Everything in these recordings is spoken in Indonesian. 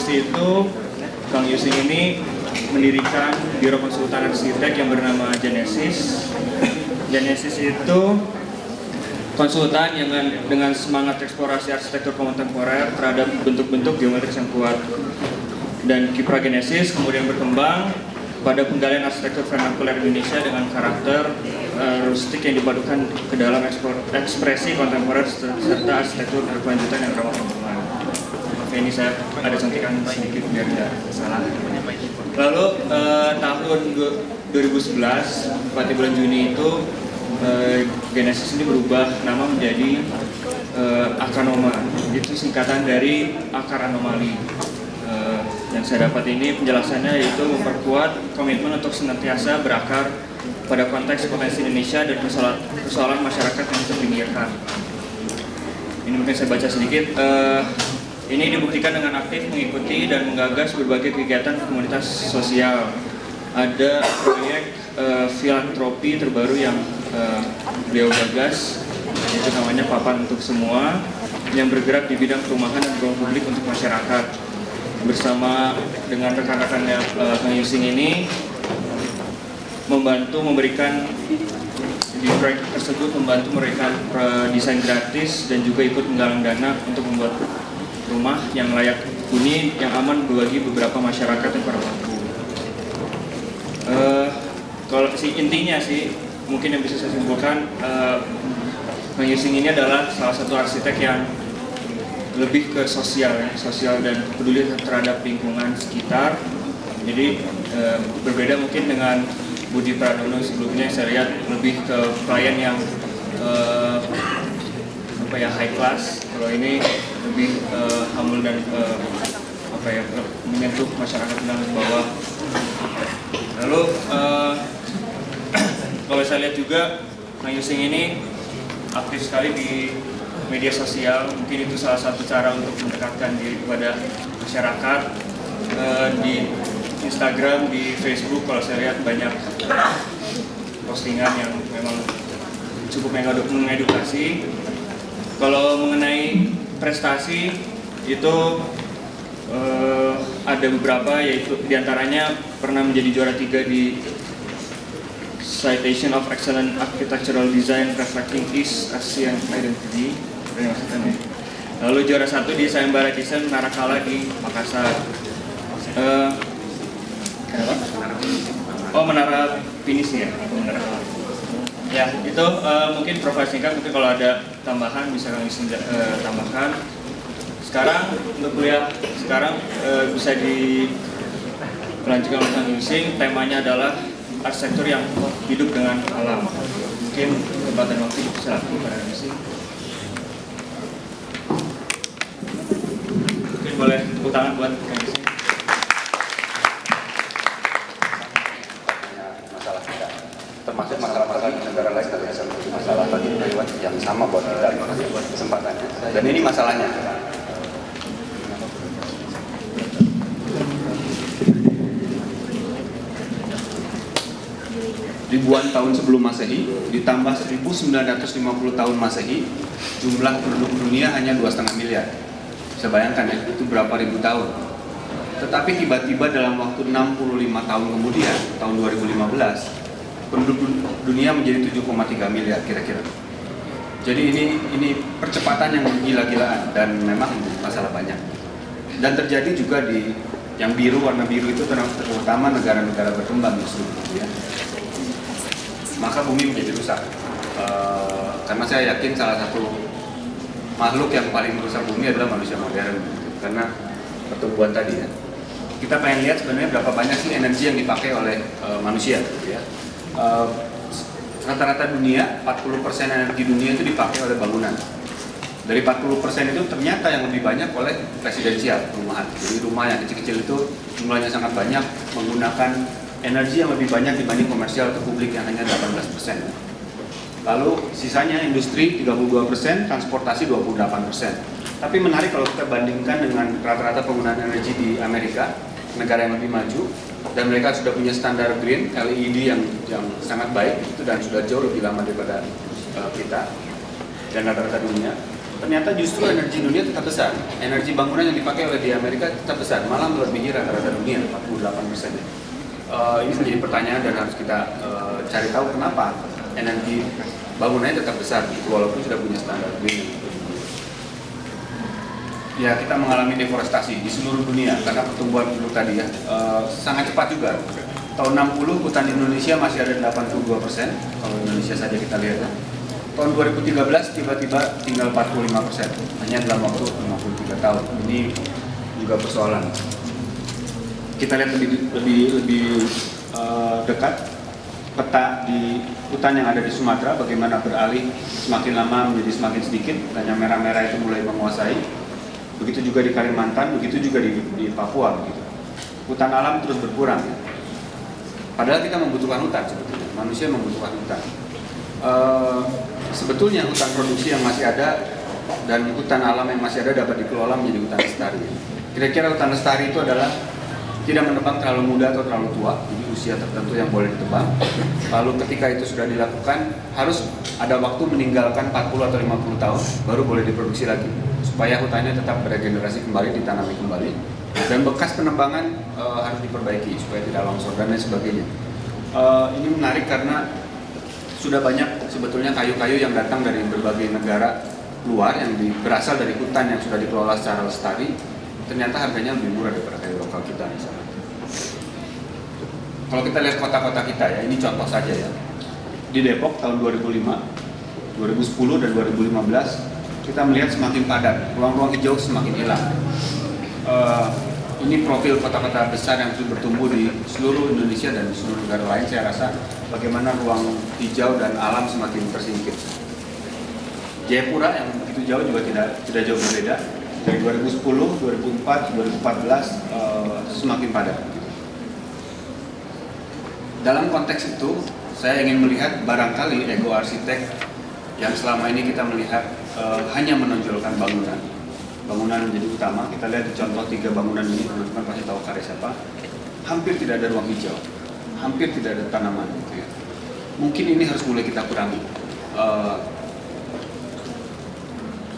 Yusi itu, Kang Yusi ini mendirikan biro konsultan arsitek yang bernama Genesis. Genesis itu konsultan yang dengan semangat eksplorasi arsitektur kontemporer terhadap bentuk-bentuk geometris yang kuat. Dan kiprah Genesis kemudian berkembang pada penggalian arsitektur vernakuler Indonesia dengan karakter rustik yang dipadukan ke dalam ekspresi kontemporer serta arsitektur berkelanjutan yang ramah lingkungan. Oke, ini saya ada contekan sedikit biar tidak salah. Lalu tahun 2011, pada bulan Juni itu Genesis ini berubah nama menjadi Akanoma. Itu singkatan dari akar anomali. Yang saya dapat ini penjelasannya yaitu memperkuat komitmen untuk senantiasa berakar pada konteks potensi Indonesia dan persoalan masyarakat yang terpinggirkan. Ini mungkin saya baca sedikit. Ini dibuktikan dengan aktif mengikuti dan menggagas berbagai kegiatan komunitas sosial. Ada proyek filantropi terbaru yang beliau gagas, itu namanya Papan Untuk Semua, yang bergerak di bidang perumahan dan ruang publik untuk masyarakat. Bersama dengan rekan-rekannya Kang Yusing ini memberikan di proyek tersebut memberikan desain gratis dan juga ikut menggalang dana untuk membuat rumah yang layak huni yang aman bagi beberapa masyarakat yang kurang mampu. Kalau intinya sih mungkin yang bisa saya simpulkan, Kang Yusing ini adalah salah satu arsitek yang lebih ke sosial dan peduli terhadap lingkungan sekitar. Jadi berbeda mungkin dengan Budi Pradono sebelumnya, saya lihat lebih ke klien yang high class. Kalau ini lebih humble dan menyentuh masyarakat menengah bawah. Lalu kalau saya lihat juga Kang Yusing ini aktif sekali di media sosial. Mungkin itu salah satu cara untuk mendekatkan diri kepada masyarakat. Di Instagram, di Facebook, kalau saya lihat banyak postingan yang memang cukup mengedukasi. Kalau mengenai prestasi itu ada beberapa, yaitu diantaranya pernah menjadi juara 3 di Citation of Excellent Architectural Design Reflecting East Asian Identity. Lalu juara 1 di Sayembara Desain Narakala di Makassar. Menara Pinisi ya. Ya, itu mungkin profil singkat. Mungkin kalau ada tambahan bisa kami tambahkan. Sekarang untuk kuliah sekarang bisa dilanjutkan oleh Kang Yusing. Temanya adalah arsitektur yang hidup dengan alam. Mungkin kesempatan waktu bisa kepada Yusing. Mungkin boleh tepuk tangan buat Kang Yusing. Masalah kita, termasuk masalah-masalah di negara lain, tapi masalah bagi Taiwan yang sama buat kita kesempatannya. Dan ini masalahnya. Ribuan tahun sebelum Masehi ditambah 1950 tahun Masehi, jumlah penduduk dunia hanya 2,5 miliar. Bisa bayangkan ya, itu berapa ribu tahun. Tetapi tiba-tiba dalam waktu 65 tahun kemudian, tahun 2015, penduduk dunia menjadi 7,3 miliar kira-kira. Jadi ini percepatan yang gila-gilaan dan memang masalah banyak. Dan terjadi juga di yang biru, warna biru itu terutama negara-negara berkembang justru, ya. Maka bumi menjadi rusak. Karena saya yakin salah satu makhluk yang paling merusak bumi adalah manusia modern, karena pertumbuhan tadi ya. Kita pengen lihat sebenarnya berapa banyak sih energi yang dipakai oleh manusia, ya. Rata-rata dunia 40% energi dunia itu dipakai oleh bangunan. Dari 40% itu ternyata yang lebih banyak oleh residensial, perumahan. Jadi rumah yang kecil-kecil itu jumlahnya sangat banyak menggunakan energi yang lebih banyak dibanding komersial atau publik yang hanya 18%. Lalu sisanya industri 32%, transportasi 28%. Tapi menarik kalau kita bandingkan dengan rata-rata penggunaan energi di Amerika, negara yang lebih maju, dan mereka sudah punya standar green, LED yang sangat baik itu, dan sudah jauh lebih lama daripada kita dan rata-rata dunia. ternyata justru energi dunia tetap besar. Energi bangunan yang dipakai oleh di Amerika tetap besar, malah melebihi rata-rata dunia 48%. Ini menjadi pertanyaan dan harus kita cari tahu kenapa energi bangunannya tetap besar walaupun sudah punya standar green. Ya, kita mengalami deforestasi di seluruh dunia karena pertumbuhan penduduk tadi ya sangat cepat juga. Tahun 60 hutan Indonesia masih ada 82%, kalau Indonesia saja kita lihat ya. Tahun 2013 tiba-tiba tinggal 45%, hanya dalam waktu 53 tahun. Ini juga persoalan. Kita lihat lebih dekat peta di hutan yang ada di Sumatera, bagaimana beralih semakin lama menjadi semakin sedikit, dan yang merah-merah itu mulai menguasai. Begitu juga di Kalimantan, begitu juga di Papua. Begitu. Hutan alam terus berkurang. Padahal kita membutuhkan hutan sebetulnya, manusia membutuhkan hutan. Sebetulnya hutan produksi yang masih ada dan hutan alam yang masih ada dapat dikelola menjadi hutan lestari. Kira-kira hutan lestari itu adalah tidak menebang terlalu muda atau terlalu tua, jadi usia tertentu yang boleh ditebang. Lalu ketika itu sudah dilakukan, harus ada waktu meninggalkan 40 atau 50 tahun, baru boleh diproduksi lagi, supaya hutannya tetap beregenerasi kembali, ditanami kembali. Dan bekas penebangan harus diperbaiki, supaya tidak longsor dan lain sebagainya. Ini menarik karena sudah banyak sebetulnya kayu-kayu yang datang dari berbagai negara luar, yang berasal dari hutan yang sudah dikelola secara lestari, ternyata harganya lebih murah daripada kayu lokal kita misalnya. Kalau kita lihat kota-kota kita ya, ini contoh saja ya. Di Depok tahun 2005, 2010 dan 2015 kita melihat semakin padat, ruang-ruang hijau semakin hilang. Ini profil kota-kota besar yang terus bertumbuh di seluruh Indonesia dan di seluruh negara lain. Saya rasa bagaimana ruang hijau dan alam semakin tersingkir. Jayapura yang begitu jauh juga tidak jauh berbeda. Dari 2010, 2004, 2014 semakin padat. Dalam konteks itu, saya ingin melihat barangkali ego arsitek yang selama ini kita melihat hanya menonjolkan bangunan. Bangunan menjadi utama. Kita lihat di contoh 3 bangunan ini, teman-teman pasti tahu karya siapa. Hampir tidak ada ruang hijau, hampir tidak ada tanaman. Gitu ya. Mungkin ini harus mulai kita kurangi.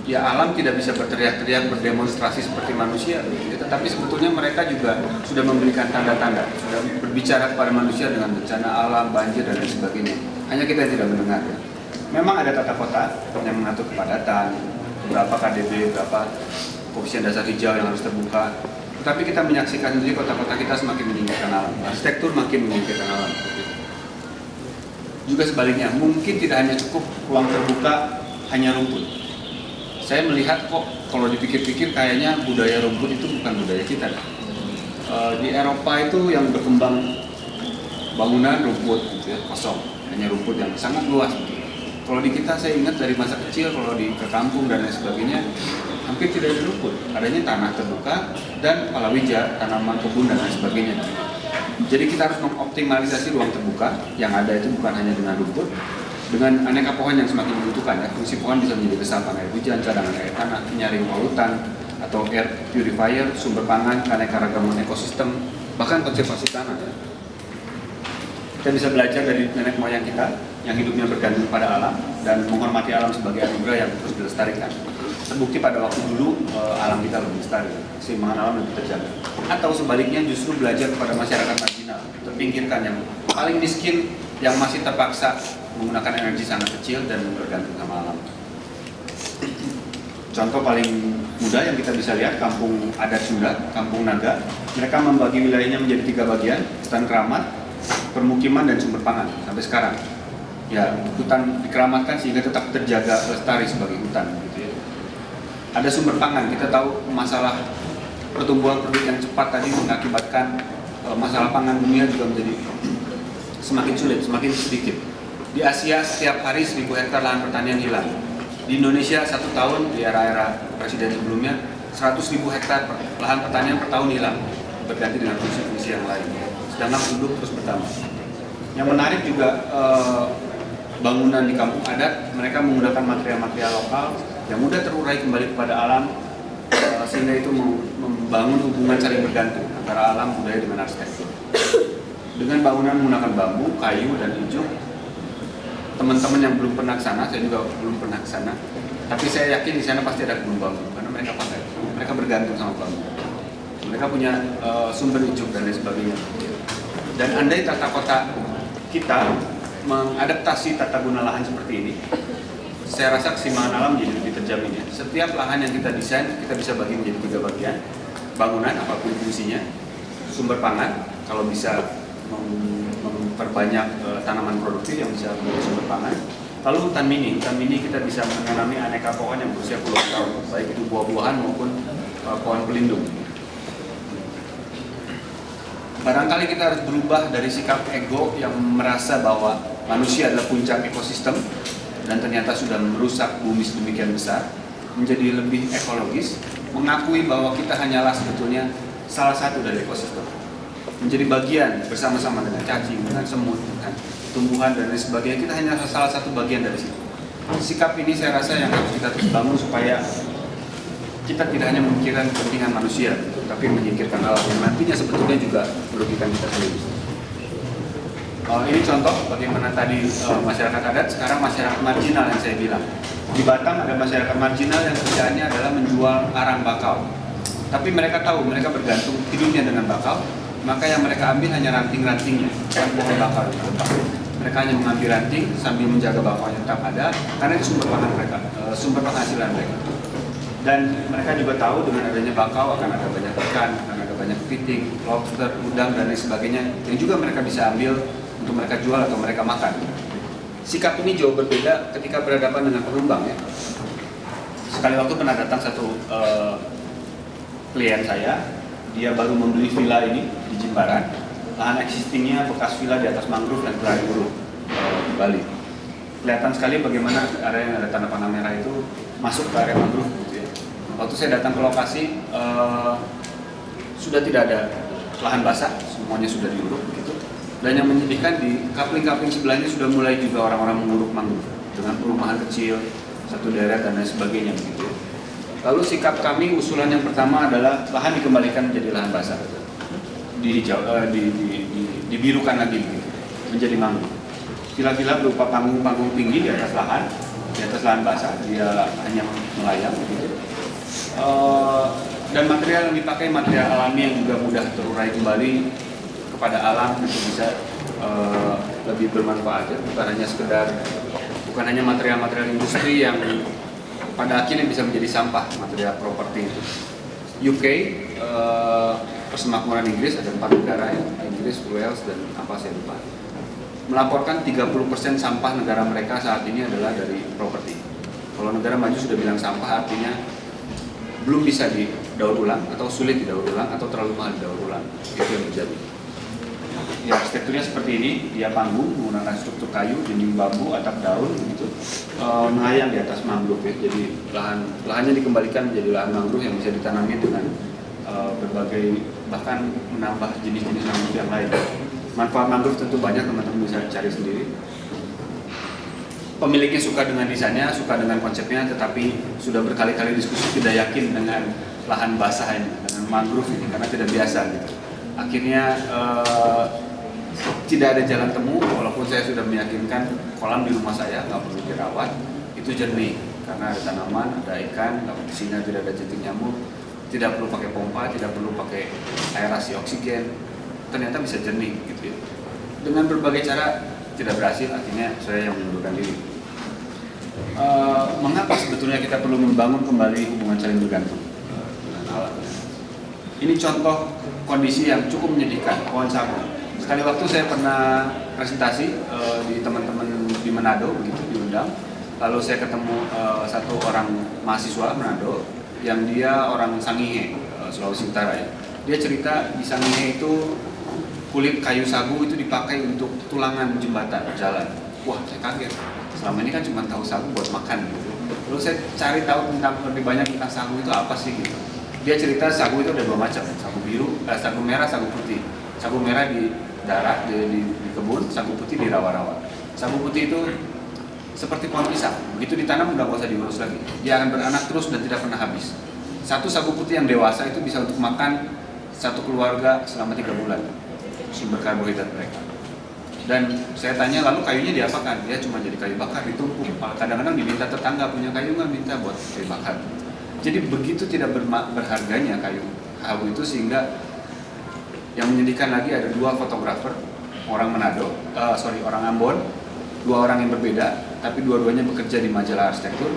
Ya, alam tidak bisa berteriak-teriak, berdemonstrasi seperti manusia, tetapi sebetulnya mereka juga sudah memberikan tanda-tanda, sudah berbicara kepada manusia dengan bencana alam, banjir, dan lain sebagainya. Hanya kita yang tidak mendengar. Ya. Memang ada tata kota yang mengatur kepadatan, berapa KDB, berapa koefisien dasar hijau yang harus terbuka. Tetapi kita menyaksikan sendiri kota-kota kita semakin menyingkirkan alam, arsitektur makin menyingkirkan alam. Juga sebaliknya, mungkin tidak hanya cukup ruang terbuka, hanya rumput. Saya melihat kok kalau dipikir-pikir kayaknya budaya rumput itu bukan budaya kita. Di Eropa itu yang berkembang bangunan rumput gitu ya, kosong, hanya rumput yang sangat luas. Kalau di kita saya ingat dari masa kecil kalau ke kampung dan lain sebagainya hampir tidak ada rumput, adanya tanah terbuka dan palawija, tanaman kebun dan lain sebagainya. Jadi kita harus mengoptimalisasi ruang terbuka yang ada itu bukan hanya dengan rumput, dengan aneka pohon yang semakin dibutuhkan ya. Fungsi pohon bisa menjadi resapan air hujan, cadangan air tanah, penyaring polutan, atau air purifier, sumber pangan, keanekaragaman ekosistem, bahkan konservasi tanah ya. Kita bisa belajar dari nenek moyang kita yang hidupnya bergantung pada alam dan menghormati alam sebagai anugerah yang terus dilestarikan. Terbukti pada waktu dulu alam kita lebih lestari, keseimbangan alam lebih terjaga. Atau sebaliknya justru belajar kepada masyarakat marginal, terpinggirkan yang paling miskin, yang masih terpaksa menggunakan energi sangat kecil dan bergantung sama alam. Contoh paling mudah yang kita bisa lihat, kampung adat Sunda, Kampung Naga. Mereka membagi wilayahnya menjadi 3 bagian, hutan keramat, permukiman, dan sumber pangan sampai sekarang. Ya, hutan dikeramatkan sehingga tetap terjaga lestari sebagai hutan. Gitu ya. Ada sumber pangan, kita tahu masalah pertumbuhan penduduk yang cepat tadi mengakibatkan masalah pangan dunia juga menjadi semakin sulit, semakin sedikit. Di Asia setiap hari 1000 hektar lahan pertanian hilang. Di Indonesia 1 tahun di era-era presiden sebelumnya 100.000 hektar lahan pertanian per tahun hilang, berganti dengan fungsi-fungsi yang lain. Sedangkan penduduk terus bertambah. Yang menarik juga bangunan di kampung adat, mereka menggunakan material-material lokal yang mudah terurai kembali kepada alam, sehingga itu membangun hubungan saling bergantung antara alam, budaya dengan arsitektur. Dengan bangunan menggunakan bambu, kayu, dan ijuk, teman-teman yang belum pernah ke sana, saya juga belum pernah ke sana. Tapi saya yakin di sana pasti ada kebun bambu karena mereka pakai, mereka bergantung sama bambu. Mereka punya sumber ijuk dan lain sebagainya. Dan andai tata kota kita mengadaptasi tata guna lahan seperti ini, saya rasa keseimbangan alam menjadi lebih terjamin ya. Setiap lahan yang kita desain, kita bisa bagi menjadi 3 bagian. Bangunan, apapun fungsinya. Sumber pangan, kalau bisa memperbanyak tanaman produktif yang bisa menjadi sumber pangan. Lalu hutan mini kita bisa menanami aneka pohon yang berusia puluhan tahun, baik itu buah-buahan maupun pohon pelindung. Barangkali kita harus berubah dari sikap ego yang merasa bahwa manusia adalah puncak ekosistem dan ternyata sudah merusak bumi sedemikian besar, menjadi lebih ekologis, mengakui bahwa kita hanyalah sebetulnya salah satu dari ekosistem, menjadi bagian bersama-sama dengan cacing, dengan semut, dengan tumbuhan dan lain sebagainya. Kita hanya salah satu bagian dari situ. Sikap ini saya rasa yang harus kita terus bangun supaya kita tidak hanya memikirkan kepentingan manusia, tapi menyingkirkan alam yang nantinya sebetulnya juga merugikan kita sendiri. Ini contoh bagaimana tadi masyarakat adat, sekarang masyarakat marginal yang saya bilang. Di Batam ada masyarakat marginal yang kerjaannya adalah menjual arang bakau. Tapi mereka tahu, mereka bergantung hidupnya dengan bakau, maka yang mereka ambil hanya ranting-rantingnya, bukan pohon bakau itu tetap. Mereka hanya mengambil ranting sambil menjaga bakau yang tetap ada, karena itu sumber pangan mereka, sumber penghasilan mereka. Dan mereka juga tahu dengan adanya bakau akan ada banyak ikan, akan ada banyak kepiting, lobster, udang dan lain sebagainya yang juga mereka bisa ambil untuk mereka jual atau mereka makan. Sikap ini jauh berbeda ketika berhadapan dengan pengembang ya. Sekali waktu pernah datang satu klien saya, dia baru membeli villa ini di Jimbaran. Lahan existingnya bekas villa di atas mangrove dan pelari burung di Bali. Kelihatan sekali bagaimana area yang ada tanda panah merah itu masuk ke area mangrove gitu ya. Waktu saya datang ke lokasi sudah tidak ada lahan basah, semuanya sudah diuruk begitu. Dan yang menyedihkan di kapling-kapling sebelahnya sudah mulai juga orang-orang menguruk mangrove dengan perumahan kecil, satu daerah dan lain sebagainya begitu. Lalu sikap kami usulan yang pertama adalah lahan dikembalikan menjadi lahan basah, dibirukan lagi begitu, menjadi mangrove. Villa-villa berupa panggung-panggung tinggi di atas lahan basah, dia hanya melayang begitu. Dan material yang dipakai material alami yang juga mudah terurai kembali kepada alam untuk bisa lebih bermanfaat ya, bukan hanya material-material industri yang pada akhirnya bisa menjadi sampah material properti itu. UK, persemakmuran Inggris, ada 4 negara ya, Inggris, Wales dan apa saya lupa, melaporkan 30% sampah negara mereka saat ini adalah dari properti. Kalau negara maju sudah bilang sampah artinya belum bisa didaur ulang atau sulit didaur ulang atau terlalu mahal didaur ulang. Itu yang terjadi. Ya, arsitekturnya seperti ini, dia panggung menggunakan struktur kayu, dinding bambu, atap daun gitu, melayang di atas mangrove ya. Jadi lahannya dikembalikan menjadi lahan mangrove yang bisa ditanami dengan berbagai, bahkan menambah jenis-jenis mangrove yang lain. Manfaat mangrove tentu banyak, teman-teman bisa cari sendiri. Pemiliknya suka dengan desainnya, suka dengan konsepnya, tetapi sudah berkali-kali diskusi tidak yakin dengan lahan basah ini, dengan mangrove ini, karena tidak biasa gitu. Akhirnya tidak ada jalan temu, walaupun saya sudah meyakinkan kolam di rumah saya nggak perlu dirawat, itu jernih, karena ada tanaman, ada ikan, di sini tidak ada jentik nyamuk, tidak perlu pakai pompa, tidak perlu pakai aerasi oksigen, ternyata bisa jernih gitu ya. Dengan berbagai cara tidak berhasil, akhirnya saya yang mengundurkan diri. Mengapa sebetulnya kita perlu membangun kembali hubungan saling bergantung dengan alam? Ini contoh kondisi yang cukup menyedihkan, pohon sagu. Sekali waktu saya pernah presentasi di teman-teman di Manado, begitu diundang. Lalu saya ketemu satu orang mahasiswa Manado yang dia orang Sangihe, Sulawesi Utara ya. Dia cerita di Sangihe itu kulit kayu sagu itu dipakai untuk tulangan jembatan jalan. Wah, saya kaget. Selama ini kan cuma tahu sagu buat makan gitu. Lalu saya cari tahu tentang lebih banyak tentang sagu itu apa sih gitu. Dia cerita sagu itu ada 2 macam, sagu biru, sagu merah, sagu putih. Sagu merah di darat, di kebun, sagu putih di rawa-rawa. Sagu putih itu seperti pohon pisang, begitu ditanam udah gak usah diurus lagi. Dia akan beranak terus dan tidak pernah habis. Satu sagu putih yang dewasa itu bisa untuk makan satu keluarga selama 3 bulan. Sumber karbohidrat mereka. Dan saya tanya, lalu kayunya diapakan? Dia cuma jadi kayu bakar, ditumpuk. Kadang-kadang diminta tetangga, punya kayu nggak, minta buat kayu bakar. Jadi begitu tidak berharganya kayu hawu itu, sehingga yang menyedihkan lagi ada dua fotografer, orang orang Ambon, dua orang yang berbeda, tapi dua-duanya bekerja di majalah arsitektur.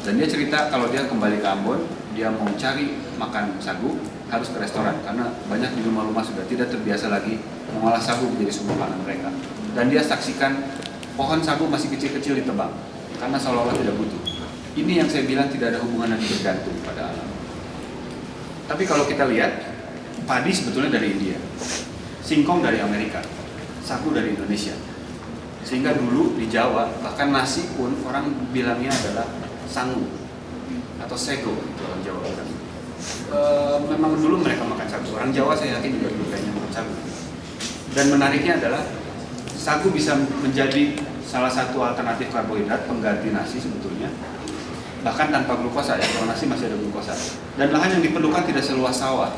Dan dia cerita kalau dia kembali ke Ambon, dia mau cari makan sagu, harus ke restoran karena banyak di rumah-rumah sudah tidak terbiasa lagi mengolah sagu menjadi sumber pangan mereka. Dan dia saksikan pohon sagu masih kecil-kecil ditebang karena seolah-olah tidak butuh. Ini yang saya bilang tidak ada hubungan dan bergantung pada alam. Tapi kalau kita lihat, padi sebetulnya dari India, singkong dari Amerika, sagu dari Indonesia. Sehingga dulu di Jawa, bahkan nasi pun orang bilangnya adalah sangu atau sego, itu orang Jawa bilang. Memang dulu mereka makan sagu. Orang Jawa saya yakin juga dulu kayaknya makan sagu. Dan menariknya adalah sagu bisa menjadi salah satu alternatif karbohidrat pengganti nasi sebetulnya. Bahkan tanpa glukosa ya, kalau nasi masih ada glukosa. Dan lahan yang diperlukan tidak seluas sawah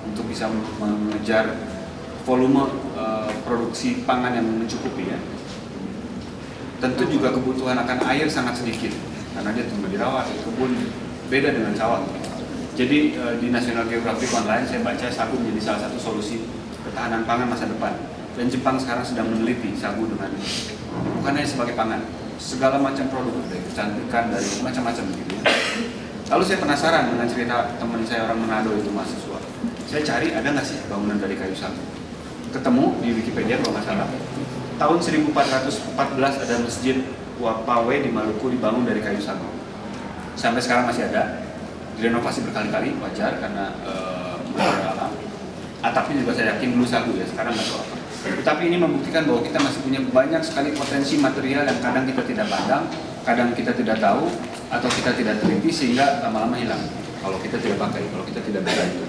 untuk bisa mengejar volume produksi pangan yang mencukupi ya. Tentu juga kebutuhan akan air sangat sedikit karena dia tumbuh di rawa, di kebun, beda dengan sawah. Jadi di National Geographic Online saya baca sagu menjadi salah satu solusi ketahanan pangan masa depan. Dan Jepang sekarang sedang meneliti sagu dengan bukan hanya sebagai pangan, segala macam produk dari kecantikan, dari macam-macam gitu ya. Lalu saya penasaran dengan cerita teman saya orang Manado itu mahasiswa. Saya cari ada nggak sih bangunan dari kayu sagu. Ketemu di Wikipedia kalau nggak salah. Tahun 1414 ada masjid Wapawe di Maluku dibangun dari kayu sagu. Sampai sekarang masih ada. Direnovasi berkali-kali, wajar karena beberapa alam. Atapnya juga saya yakin dulu sagu ya, sekarang nggak tahu apa. Tetapi ini membuktikan bahwa kita masih punya banyak sekali potensi material yang kadang kita tidak pandang, kadang kita tidak tahu, atau kita tidak teliti sehingga lama-lama hilang. Kalau kita tidak pakai, kalau kita tidak bisa itu.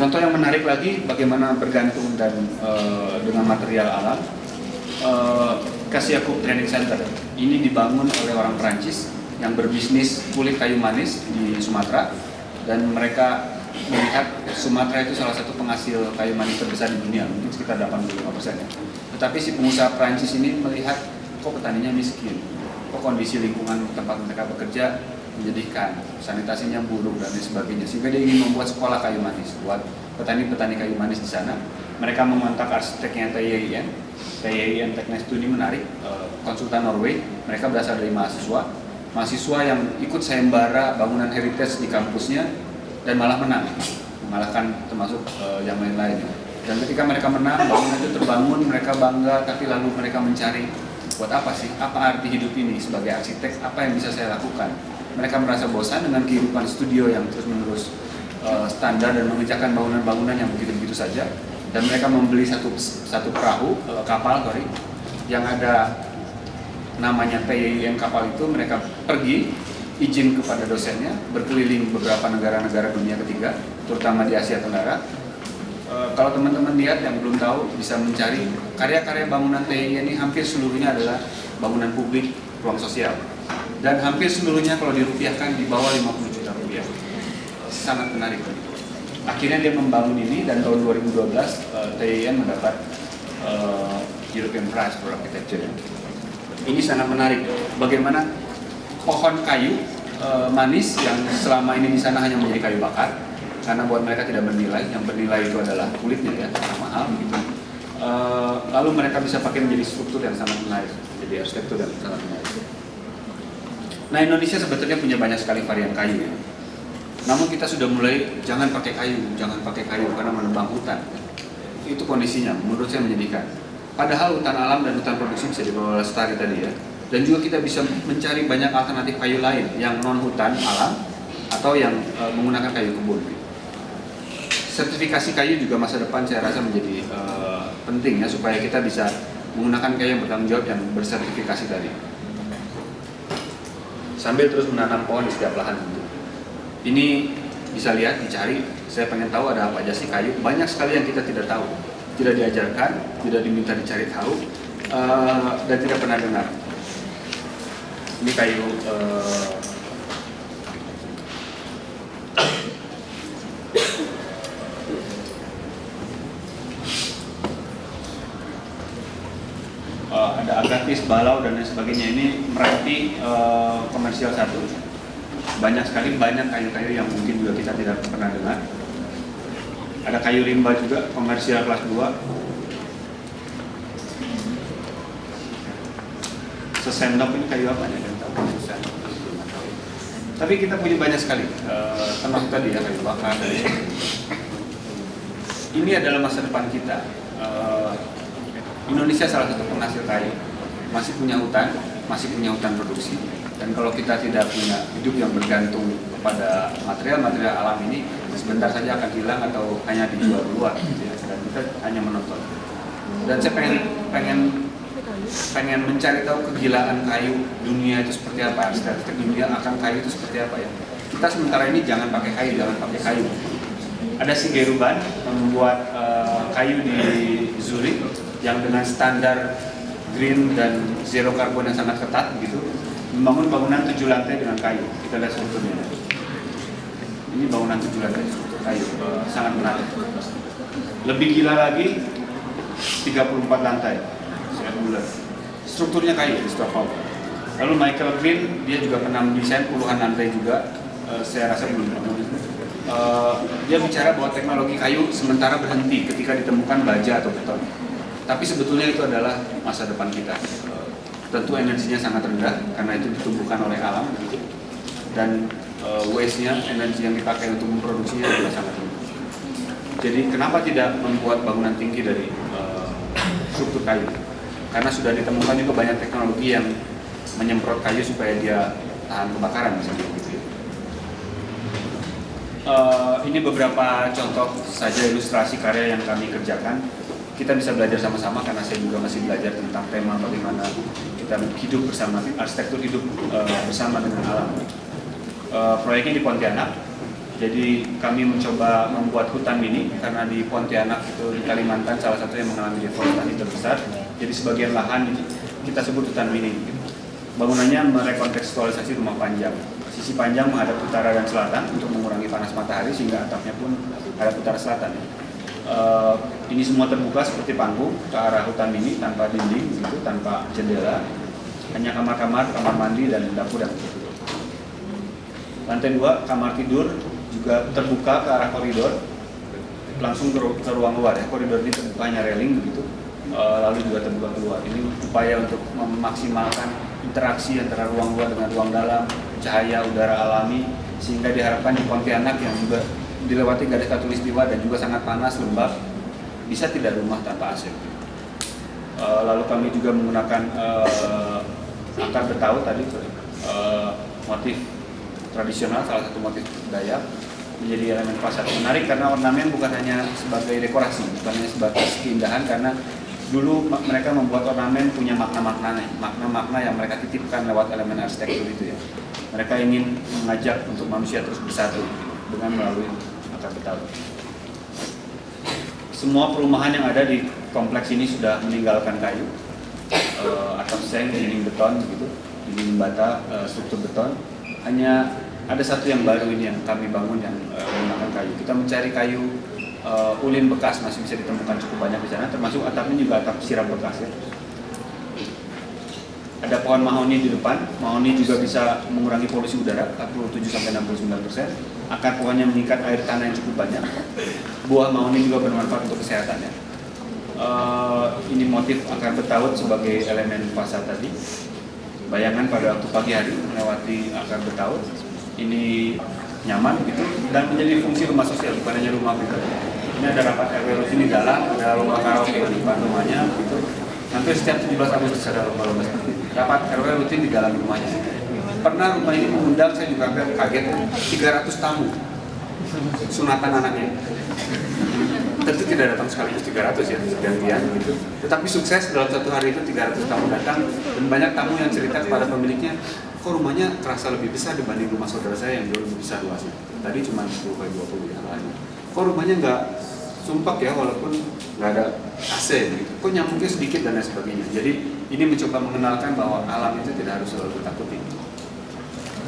Contoh yang menarik lagi, bagaimana bergantung dan dengan material alam. Kasiakuk Training Center ini dibangun oleh orang Perancis yang berbisnis kulit kayu manis di Sumatera, dan mereka melihat Sumatera itu salah satu penghasil kayu manis terbesar di dunia, mungkin sekitar 85%. Tetapi si pengusaha Perancis ini melihat kok petaninya miskin, kok kondisi lingkungan tempat mereka bekerja menjadikan, sanitasinya buruk dan lain sebagainya, sehingga dia ingin membuat sekolah kayu manis buat petani-petani kayu manis di sana. Mereka mengontak arsiteknya TIN Teknestu ini menarik, konsultan Norway. Mereka berasal dari mahasiswa yang ikut sayembara bangunan heritage di kampusnya dan malah menang, mengalahkan termasuk yang lain-lainnya. Dan ketika mereka menang, bangunan itu terbangun, mereka bangga, tapi lalu mereka mencari buat apa sih? Apa arti hidup ini sebagai arsitek? Apa yang bisa saya lakukan? Mereka merasa bosan dengan kehidupan studio yang terus-menerus standar dan mengerjakan bangunan-bangunan yang begitu-begitu saja. Dan mereka membeli satu perahu, kapal yang ada namanya TIN kapal itu. Mereka pergi, izin kepada dosennya, berkeliling beberapa negara-negara dunia ketiga, terutama di Asia Tenggara. Kalau teman-teman lihat yang belum tahu, bisa mencari karya-karya bangunan TIN ini, hampir seluruhnya adalah bangunan publik, ruang sosial. Dan hampir seluruhnya kalau dirupiahkan di bawah 50 juta rupiah. Sangat menarik. Akhirnya dia membangun ini, dan tahun 2012 TIN mendapat European Prize for Architecture. Ini sangat menarik. Bagaimana pohon kayu manis yang selama ini di sana hanya menjadi kayu bakar, karena buat mereka tidak bernilai. Yang bernilai itu adalah kulitnya ya, mahal gitu. Lalu mereka bisa pakai menjadi struktur yang sangat menarik, jadi arsitektur yang sangat menarik. Nah, Indonesia sebetulnya punya banyak sekali varian kayu ya. Namun kita sudah mulai jangan pakai kayu karena menebang hutan. Itu kondisinya, menurut saya menyedihkan. Padahal hutan alam dan hutan produksi bisa dibawa lestari tadi ya. Dan juga kita bisa mencari banyak alternatif kayu lain yang non hutan alam atau yang menggunakan kayu kebun. Sertifikasi kayu juga masa depan saya rasa menjadi penting ya, supaya kita bisa menggunakan kayu yang bertanggung jawab yang bersertifikasi tadi. Sambil terus menanam pohon di setiap lahan tentu. Ini bisa lihat, dicari. Saya pengen tahu ada apa aja sih kayu. Banyak sekali yang kita tidak tahu, tidak diajarkan, tidak diminta dicari tahu, dan tidak pernah dengar. Ini kayu ada agatis, balau dan lain sebagainya. Ini Meranti komersial 1. Banyak sekali, banyak kayu-kayu yang mungkin juga kita tidak pernah dengar. Ada kayu rimba juga, komersial kelas 2. Sesendok ini kayu apa ya? Tapi kita punya banyak sekali. Tenang tadi ya, kayu bakar. Ini adalah masa depan kita. Indonesia salah satu penghasil kayu, masih punya hutan produksi. Dan kalau kita tidak punya hidup yang bergantung kepada material-material alam ini, sebentar saja akan hilang atau hanya dijual keluar, gitu ya. Dan kita hanya menonton. Dan saya pengen mencari tahu kegilaan kayu dunia itu seperti apa, statistik dunia akan kayu itu seperti apa ya. Kita sementara ini jangan pakai kayu. Ada si Geruban membuat kayu di Zurich yang dengan standar green dan zero carbon yang sangat ketat begitu, membangun bangunan 7 lantai dengan kayu. Kita lihat strukturnya. Ini bangunan 7 lantai struktur kayu, sangat menarik. Lebih gila lagi, 34 lantai, bulat. Strukturnya kayu di Stockholm. Lalu Michael Green, dia juga pernah mendesain puluhan lantai juga. Saya rasa belum pernah. Dia bicara bahwa teknologi kayu sementara berhenti ketika ditemukan baja atau beton. Tapi sebetulnya itu adalah masa depan kita. Tentu energinya sangat rendah karena itu ditumbuhkan oleh alam, dan waste-nya, energi yang dipakai untuk memproduksinya juga sangat rendah. Jadi kenapa tidak membuat bangunan tinggi dari struktur kayu? Karena sudah ditemukan juga banyak teknologi yang menyemprot kayu supaya dia tahan kebakaran misalnya gitu. Ini beberapa contoh saja ilustrasi karya yang kami kerjakan. Kita bisa belajar sama-sama karena saya juga masih belajar tentang tema bagaimana kita hidup bersama, arsitektur hidup bersama dengan alam. Proyeknya di Pontianak, jadi kami mencoba membuat hutan mini karena di Pontianak itu di Kalimantan salah satu yang mengalami deforestasi terbesar. Jadi sebagian lahan kita sebut hutan mini. Bangunannya merekontekstualisasi rumah panjang. Sisi panjang menghadap utara dan selatan untuk mengurangi panas matahari sehingga atapnya pun hadap utara selatan. Ini semua terbuka seperti panggung ke arah hutan mini tanpa dinding, gitu, tanpa jendela, hanya kamar-kamar, kamar mandi dan dapur yang tertutup. Lantai 2 kamar tidur juga terbuka ke arah koridor, langsung ke ruang luar ya. Koridor ini terbuka hanya railing begitu, lalu juga terbuka keluar. Ini upaya untuk memaksimalkan interaksi antara ruang luar dengan ruang dalam, cahaya, udara alami, sehingga diharapkan di Pontianak yang juga dilewati garis khatulistiwa dan juga sangat panas, lembab, bisa tidak rumah tanpa AC. Lalu kami juga menggunakan akar betaut tadi, motif tradisional, salah satu motif Dayak, menjadi elemen fasad. Menarik karena ornamen bukan hanya sebagai dekorasi, bukan hanya sebagai keindahan, karena dulu mereka membuat ornamen punya makna-makna yang mereka titipkan lewat elemen arsitektur itu ya. Mereka ingin mengajak untuk manusia terus bersatu dengan melalui akar betaut. Semua perumahan yang ada di kompleks ini sudah meninggalkan kayu, atap seng, dinding beton, gitu, dinding bata, struktur beton. Hanya ada satu yang baru ini yang kami bangun yang menggunakan kayu. Kita mencari kayu ulin bekas, masih bisa ditemukan cukup banyak di sana, termasuk atapnya juga atap siram bekas ya. Ada pohon mahoni di depan. Mahoni juga bisa mengurangi polusi udara 47-69%. Akar pohonnya mengikat air tanah yang cukup banyak. Buah mahoni juga bermanfaat untuk kesehatannya. Ini motif akar betaut sebagai elemen fasad tadi. Bayangan pada waktu pagi hari melewati akar betaut. Ini nyaman gitu dan menjadi fungsi rumah sosial, bukan hanya rumah pribadi. Ini ada rapat RW rutin di dalam, ada rumah karaoke di depan rumahnya gitu. Hampir setiap 17 Agustus ada lomba-lomba seperti ini. Rapat RW rutin di dalam rumahnya. Pernah rumah ini mengundang, saya juga hampir kaget, 300 tamu sunatan anaknya. Tentu tidak datang sekaligus 300 ya, gantian gitu. Tetapi sukses dalam satu hari itu 300 tamu datang, dan banyak tamu yang cerita kepada pemiliknya, kok rumahnya terasa lebih besar dibanding rumah saudara saya yang jauh lebih besar luasnya. Tadi cuma 10x20 yang lain. Kok rumahnya nggak sumpah ya, walaupun nggak ada AC gitu. Kok nyamuknya sedikit dan lain sebagainya. Jadi ini mencoba mengenalkan bahwa alam itu tidak harus selalu ditakuti.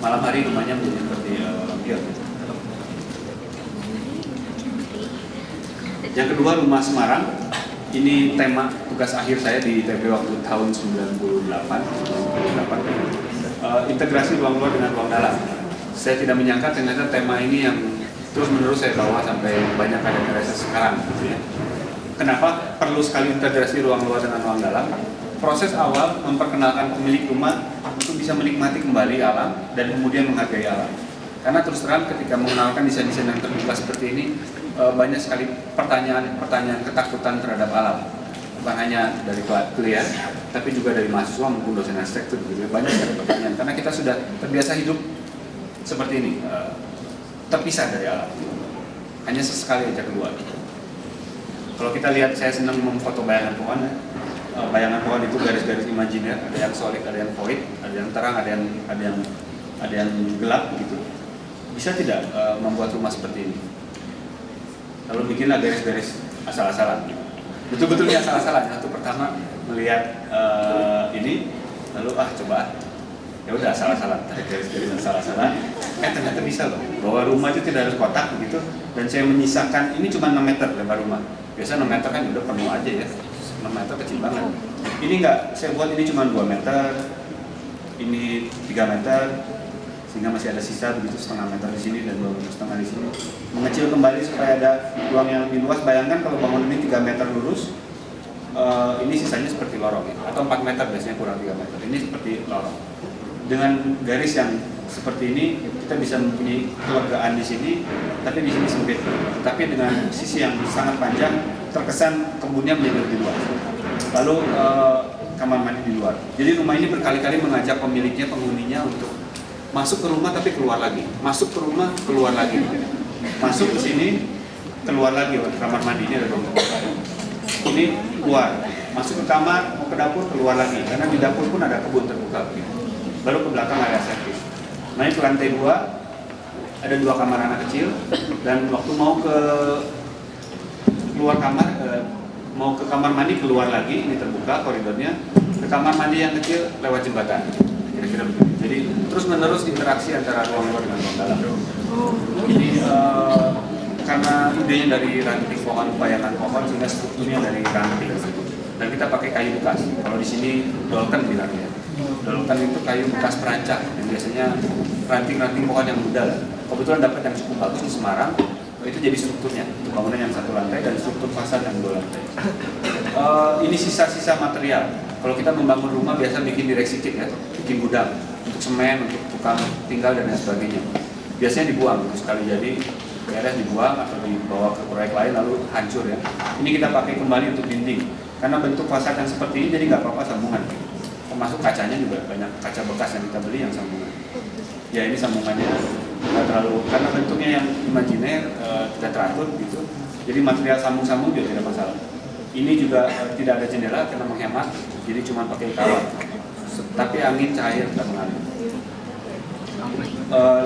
Malam hari rumahnya menjadi seperti lampion. Yang kedua rumah Semarang. Ini tema tugas akhir saya di ITB waktu tahun 98. Integrasi ruang luar dengan ruang dalam. Saya tidak menyangka ternyata tema ini yang terus menerus saya bawa sampai banyak karya-karya sekarang gitu ya. Kenapa perlu sekali integrasi ruang luar dengan ruang dalam? Proses awal memperkenalkan pemilik rumah untuk bisa menikmati kembali alam dan kemudian menghargai alam. Karena terus terang ketika mengenalkan desain-desain yang terbuka seperti ini, banyak sekali pertanyaan ketakutan terhadap alam. Bukan hanya dari klien, tapi juga dari mahasiswa maupun dosen arsitektur gitu. Banyak sekali pertanyaan karena kita sudah terbiasa hidup seperti ini, terpisah dari alam. Hanya sesekali aja keluar. Kalau kita lihat, saya senang memfoto bayangan pohon. Bayangan pohon itu garis-garis imajiner, ada yang solid, ada yang void, ada yang terang, ada yang gelap gitu. Bisa tidak membuat rumah seperti ini? Lalu bikinlah garis-garis asal-asalan. Betul-betul asal-asalan. Yang pertama melihat ini, lalu coba ya udah asal-asalan, tarik garis-garis asal-asalan. Ternyata bisa loh. Bahwa rumah itu tidak harus kotak begitu. Dan saya menyisakan ini cuma 6 meter lebar rumah. Biasa 6 meter kan udah penuh aja ya. 6 meter kecil banget. Ini enggak, saya buat ini cuma 2 meter. Ini 3 meter. Sehingga masih ada sisa begitu setengah meter di sini dan 2,5 meter di sini. Mengecil kembali supaya ada ruang yang lebih luas. Bayangkan kalau bangun ini 3 meter lurus, ini sisanya seperti lorong ya. Atau 4 meter biasanya kurang 3 meter. Ini seperti lorong. Dengan garis yang seperti ini kita bisa mempunyai kelegaan di sini, tapi di sini sempit. Tapi dengan sisi yang sangat panjang, terkesan kebunnya menjadi lebih luas. Lalu kamar mandi di luar. Jadi rumah ini berkali-kali mengajak pemiliknya, penghuninya untuk masuk ke rumah tapi keluar lagi, masuk ke rumah keluar lagi, masuk ke sini keluar lagi. Kamar mandinya ada dong. Ini keluar, masuk ke kamar mau ke dapur keluar lagi, karena di dapur pun ada kebun terbuka. Baru ke belakang area servis. Nah itu lantai 2 ada 2 kamar anak kecil, dan waktu mau ke keluar kamar, mau ke kamar mandi keluar lagi, ini terbuka koridornya, ke kamar mandi yang kecil lewat jembatan. Kira-kira begitu. Jadi terus menerus interaksi antara ruang luar dengan ruang dalam. Ini karena idenya dari ranting pohon, bayangan pohon, sehingga strukturnya dari ranting. Dan kita pakai kayu bekas. Kalau di sini dolken bilangnya. Dolken itu kayu bekas perancang yang biasanya ranting-ranting pohon yang muda. Kebetulan dapat yang cukup bagus di Semarang. Itu jadi strukturnya, bangunan yang 1 lantai dan struktur fasad yang 2 lantai. Ini sisa-sisa material. Kalau kita membangun rumah biasa bikin direksi kit ya, bikin gudang untuk semen, untuk tukang tinggal dan lain sebagainya. Biasanya dibuang, sekali jadi beres dibuang atau dibawa ke proyek lain lalu hancur ya. Ini kita pakai kembali untuk dinding, karena bentuk fasad yang seperti ini jadi nggak apa-apa sambungan. Termasuk kacanya juga banyak kaca bekas yang kita beli yang sambungan. Ya ini sambungannya nggak terlalu, karena bentuknya yang imajiner, tidak teratur gitu. Jadi material sambung-sambung juga tidak masalah. Ini juga tidak ada jendela karena menghemat, jadi cuma pakai kawat. Tapi angin cair tidak mengalir.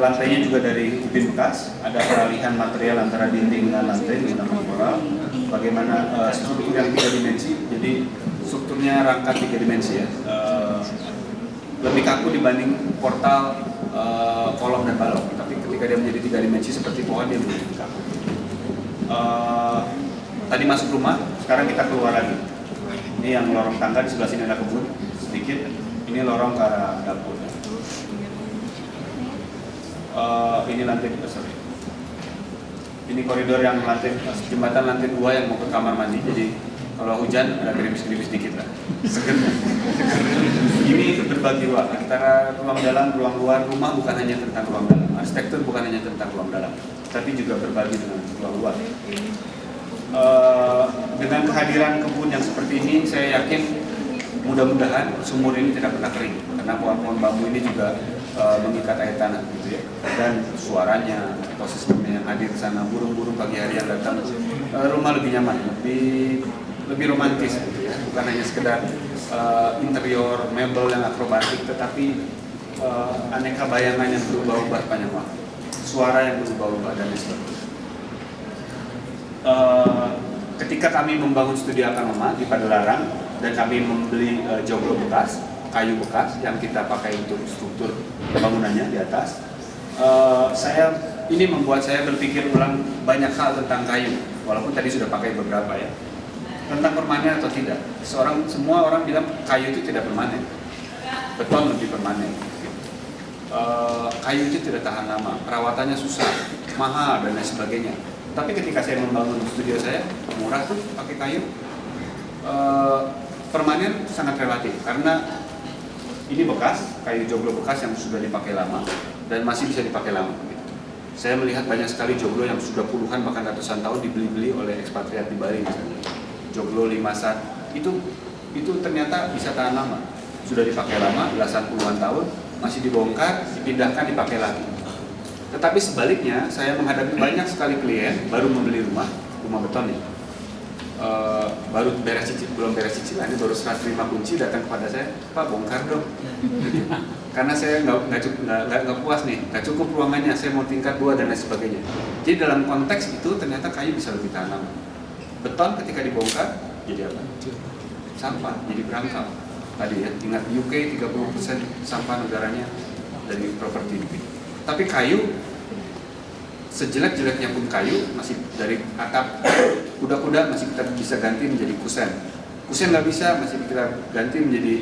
Lantainya juga dari ubin bekas, ada peralihan material antara dinding dan lantai menggunakan moral. Bagaimana struktur yang 3 dimensi, jadi strukturnya rangka 3 dimensi ya. Lebih kaku dibanding portal, kolom dan balok. Tapi ketika dia menjadi 3 dimensi seperti pohon, dia menjadi kaku. Tadi masuk rumah, sekarang kita keluar lagi. Ini yang lorong tangga, di sebelah sini ada kebun sedikit. Ini lorong ke arah dapur. Ini lantai sorry. Ini koridor yang jembatan lantai 2 yang mau ke kamar mandi. Jadi kalau hujan ada gerimis-gerimis dikit lah. Seger. Ini berbagi ruang antara ruang dalam, ruang luar. Rumah bukan hanya tentang ruang dalam. Arsitektur bukan hanya tentang ruang dalam, tapi juga berbagi dengan ruang luar. Dengan kehadiran kebun yang seperti ini, saya yakin mudah-mudahan sumur ini tidak pernah kering, karena pohon-pohon bambu ini juga mengikat air tanah gitu ya. Dan suaranya, ekosistemnya yang hadir di sana, burung-burung pagi hari yang datang, rumah lebih nyaman, lebih romantis gitu ya. Bukan hanya sekedar interior, mebel yang akrobatik, tetapi aneka bayangan yang berubah-ubah sepanjang waktu, suara yang berubah-ubah dan lain sebagainya. Ketika kami membangun studi Akanoma di Padalarang dan kami membeli joglo bekas, kayu bekas yang kita pakai untuk struktur bangunannya di atas, ini membuat saya berpikir ulang banyak hal tentang kayu, walaupun tadi sudah pakai beberapa ya. tentang permanen atau tidak. Semua orang bilang kayu itu tidak permanen, beton lebih permanen. Kayu itu tidak tahan lama, perawatannya susah, mahal dan lain sebagainya. Tapi ketika saya membangun studio saya, murah tuh pakai kayu, permanen sangat relatif karena ini bekas, kayu joglo bekas yang sudah dipakai lama dan masih bisa dipakai lama. Saya melihat banyak sekali joglo yang sudah puluhan bahkan ratusan tahun dibeli-beli oleh ekspatriat di Bali misalnya. Joglo limasan itu ternyata bisa tahan lama, sudah dipakai lama belasan puluhan tahun, masih dibongkar, dipindahkan, dipakai lagi. Tetapi sebaliknya, saya menghadapi banyak sekali klien baru membeli rumah beton nih. Baru belum beres cicilan, ini baru serah terima kunci, datang kepada saya, Pak bongkar dong. Karena saya nggak puas nih, nggak cukup ruangannya, saya mau tingkat 2 dan lain sebagainya. Jadi dalam konteks itu ternyata kayu bisa lebih tahan lama. Beton ketika dibongkar jadi apa? Sampah, jadi berangkal. Tadi ya, ingat UK 30% sampah negaranya dari properti. Tapi kayu, sejelek-jeleknya pun kayu, masih dari atap kuda-kuda masih kita bisa ganti menjadi kusen. Kusen nggak bisa, masih kita ganti menjadi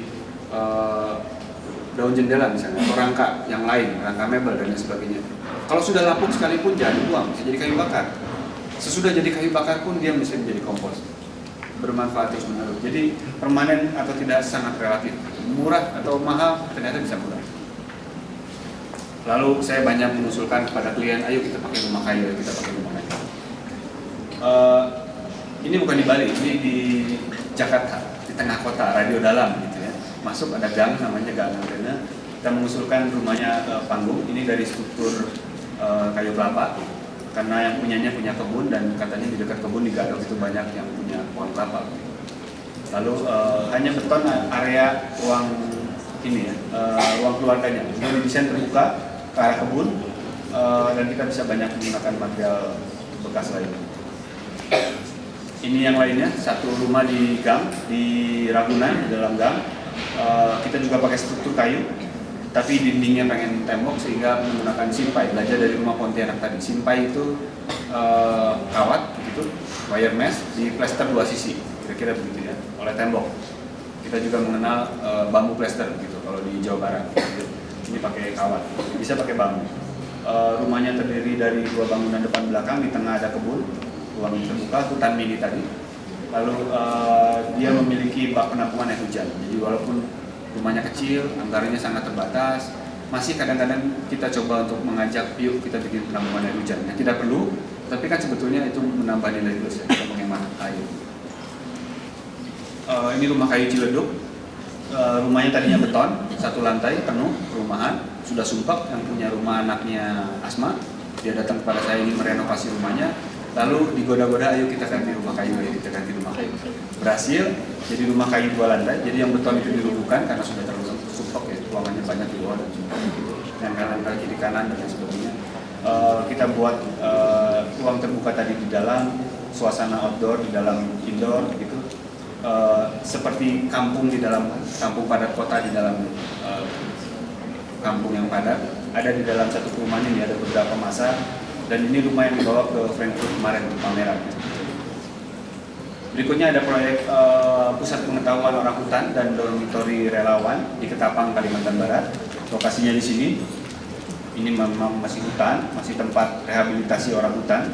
daun jendela misalnya, atau rangka yang lain, rangka mebel dan lain sebagainya. Kalau sudah lapuk sekalipun jangan dibuang, bisa jadi kayu bakar. Sesudah jadi kayu bakar pun dia bisa menjadi kompos, bermanfaat terus menerus. Jadi permanen atau tidak sangat relatif, murah atau mahal ternyata bisa murah. Lalu saya banyak mengusulkan kepada klien, ayo kita pakai rumah kayu, kita pakai rumah kayu. Ini bukan di Bali, ini di Jakarta, di tengah kota, radio dalam gitu ya. Masuk ada gang, namanya Gang Antena. Kita mengusulkan rumahnya panggung, ini dari struktur kayu kelapa. Karena yang punyanya punya kebun dan katanya di dekat kebun di Gadok itu banyak yang punya pohon kelapa. Lalu hanya beton area ruang ini ya, ruang keluarganya. Ini desain terbuka ke arah kebun dan kita bisa banyak menggunakan material bekas lainnya. Ini yang lainnya, satu rumah di gang di Ragunan, di dalam gang. Kita juga pakai struktur kayu, tapi dindingnya pengen tembok sehingga menggunakan simpai. Belajar dari rumah Pontianak tadi, simpai itu kawat gitu, wire mesh di plester 2 sisi, kira-kira begitu ya, oleh tembok. Kita juga mengenal bambu plester gitu kalau di Jawa Barat. Gitu. Ini pakai kawat, bisa pakai bambu. Rumahnya terdiri dari 2 bangunan depan belakang, di tengah ada kebun, ruang terbuka, hutan mini tadi. Lalu dia memiliki bak penampungan air hujan. Jadi walaupun rumahnya kecil, anggarannya sangat terbatas, masih kadang-kadang kita coba untuk mengajak, yuk kita bikin penampungan air hujan. Ya, tidak perlu, tapi kan sebetulnya itu menambah nilai plus ya, kita menghemat air. Ini rumah kayu Ciledug. Rumahnya tadinya beton, 1 lantai penuh perumahan, sudah sumpek. Yang punya rumah anaknya asma, dia datang kepada saya ingin merenovasi rumahnya. Lalu digoda-goda, ayo kita ganti rumah kayu, ayo kita ganti rumah kayu. Berhasil, jadi rumah kayu 2 lantai. Jadi yang beton itu dirubuhkan karena sudah terlalu sumpek ya, ruangannya banyak di luar dan sumpek gitu. Yang kanan kiri kanan dan sebagainya. Kita buat ruang terbuka tadi di dalam, suasana outdoor di dalam indoor gitu. Seperti kampung di dalam kampung padat kota di dalam kampung yang padat. Ada di dalam satu perumahan ini ada beberapa masa. Dan ini rumah yang dibawa ke Frankfurt kemarin untuk pameran. Berikutnya ada proyek pusat pengetahuan orangutan dan dormitori relawan di Ketapang, Kalimantan Barat. Lokasinya di sini. Ini memang masih hutan, masih tempat rehabilitasi orangutan.